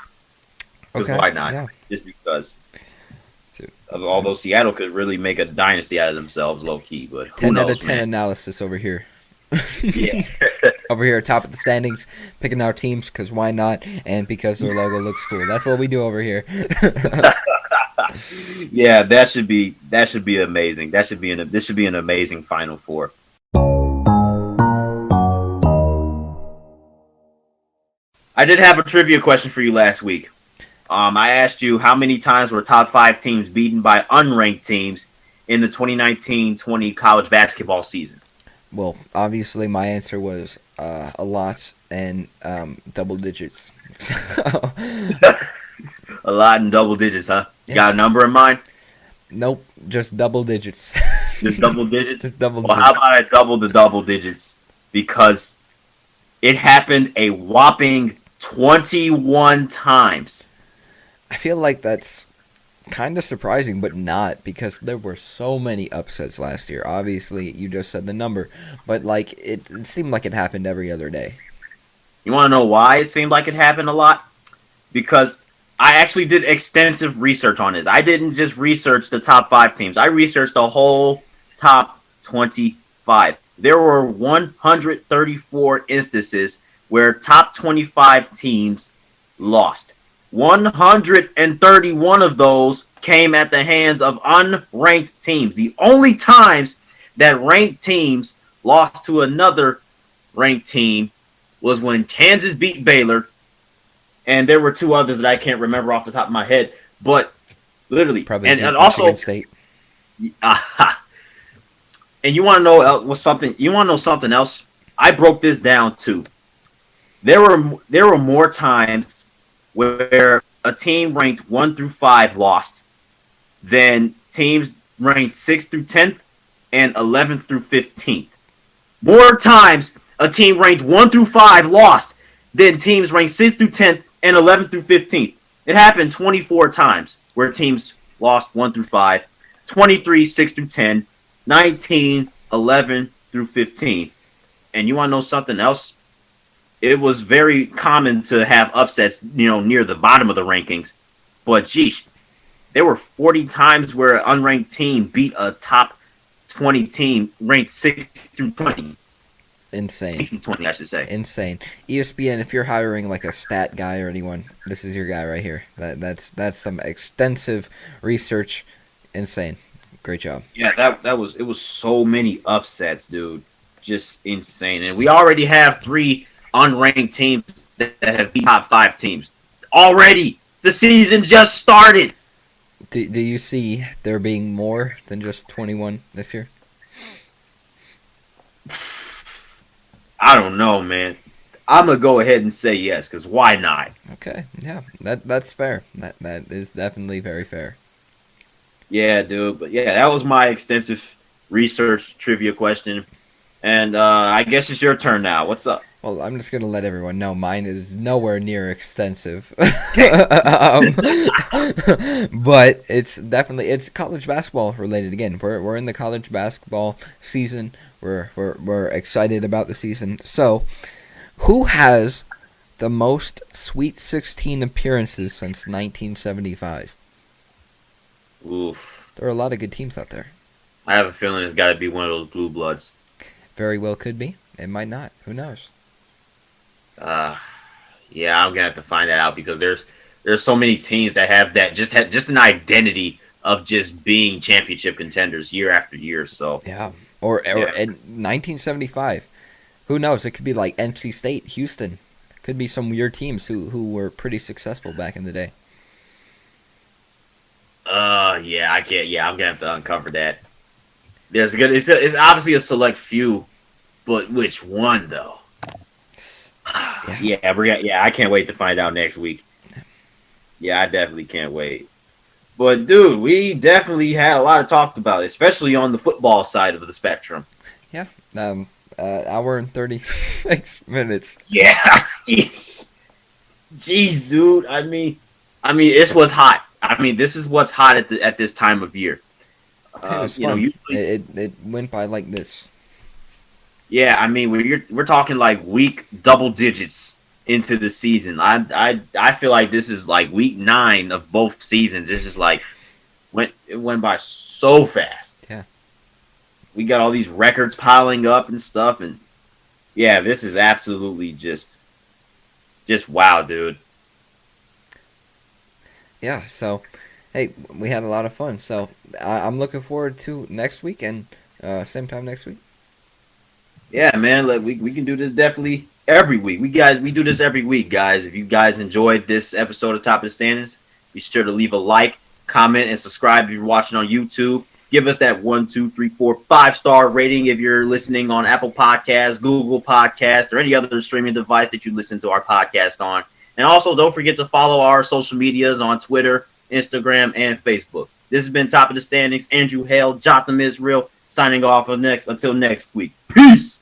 Why not? Yeah. Just because. Although Seattle could really make a dynasty out of themselves, low key, but who 10 knows, out of 10 man. analysis over here. Yeah. Over here, top of the standings, picking our teams because why not, and because their logo looks cool. That's what we do over here. Yeah, that should be amazing. This should be an amazing Final Four. I did have a trivia question for you last week. I asked you how many times were top 5 teams beaten by unranked teams in the 2019-20 college basketball season. Well, obviously my answer was a lot and double digits. A lot in double digits, huh? Yeah. Got a number in mind? Nope, just double digits. Just double digits? Just double well, digits. how about I double the double digits? Because it happened a whopping 21 times. I feel like that's kind of surprising, but not, because there were so many upsets last year. Obviously, you just said the number, but like it seemed like it happened every other day. You want to know why it seemed like it happened a lot? Because I actually did extensive research on this. I didn't just research the top 5 teams. I researched the whole top 25. There were 134 instances where top 25 teams lost. 131 of those came at the hands of unranked teams. The only times that ranked teams lost to another ranked team was when Kansas beat Baylor, and there were 2 others that I can't remember off the top of my head. But literally, Probably and also also, State. And you want to know something? You want to know something else? I broke this down too. There were more times where a team ranked 1 through 5 lost than teams ranked 6th through 10th and 11th through 15th. More times a team ranked 1 through 5 lost than teams ranked 6th through 10th and 11th through 15th. It happened 24 times where teams lost 1 through 5, 23 6 through 10, 19 11 through 15. And you want to know something else? It was very common to have upsets, near the bottom of the rankings. But, geez, there were 40 times where an unranked team beat a top 20 team ranked 6 through 20. Insane. 6 through 20, I should say. Insane. ESPN, if you're hiring like a stat guy or anyone, this is your guy right here. That's some extensive research. Insane. Great job. Yeah, it was so many upsets, dude. Just insane. And we already have 3 unranked teams that have beat top 5 teams. Already. The season just started. Do you see there being more than just 21 this year? I don't know, man. I'm gonna go ahead and say yes, because why not? Okay, yeah, that's fair. That is definitely very fair. Yeah, dude. But yeah, that was my extensive research trivia question. And I guess it's your turn now. What's up? Well, I'm just gonna let everyone know mine is nowhere near extensive, but it's college basketball related. Again, we're in the college basketball season. We're excited about the season. So, who has the most Sweet 16 appearances since 1975? Oof. There are a lot of good teams out there. I have a feeling it's got to be one of those blue bloods. Very well could be. It might not. Who knows? Yeah, I'm gonna have to find that out because there's so many teams that have that just an identity of just being championship contenders year after year. So Yeah. Or in 1975. Who knows? It could be like NC State, Houston. Could be some weird teams who were pretty successful back in the day. yeah, I can't. Yeah, I'm gonna have to uncover that. It's obviously a select few, but which one though? Yeah, I can't wait to find out next week. Yeah, I definitely can't wait. But dude, we definitely had a lot to talk about, especially on the football side of the spectrum. Yeah. Hour and 36 minutes. Yeah. Jeez, dude. I mean, it was hot. I mean, this is what's hot at this time of year. It was fun. Usually, it went by like this. Yeah, I mean, we're talking like week double digits into the season. I feel like this is like week 9 of both seasons. It's just like it went by so fast. Yeah. We got all these records piling up and stuff, and yeah, this is absolutely just wow, dude. Yeah, so hey, we had a lot of fun. So I'm looking forward to next week and same time next week. Yeah, man, we can do this definitely every week. We do this every week, guys. If you guys enjoyed this episode of Top of the Standings, be sure to leave a like, comment, and subscribe if you're watching on YouTube. Give us that 1, 2, 3, 4, 5-star rating if you're listening on Apple Podcasts, Google Podcasts, or any other streaming device that you listen to our podcast on. And also, don't forget to follow our social medias on Twitter, Instagram, and Facebook. This has been Top of the Standings. Andrew Hale, Jotham Israel, signing off until next week. Peace!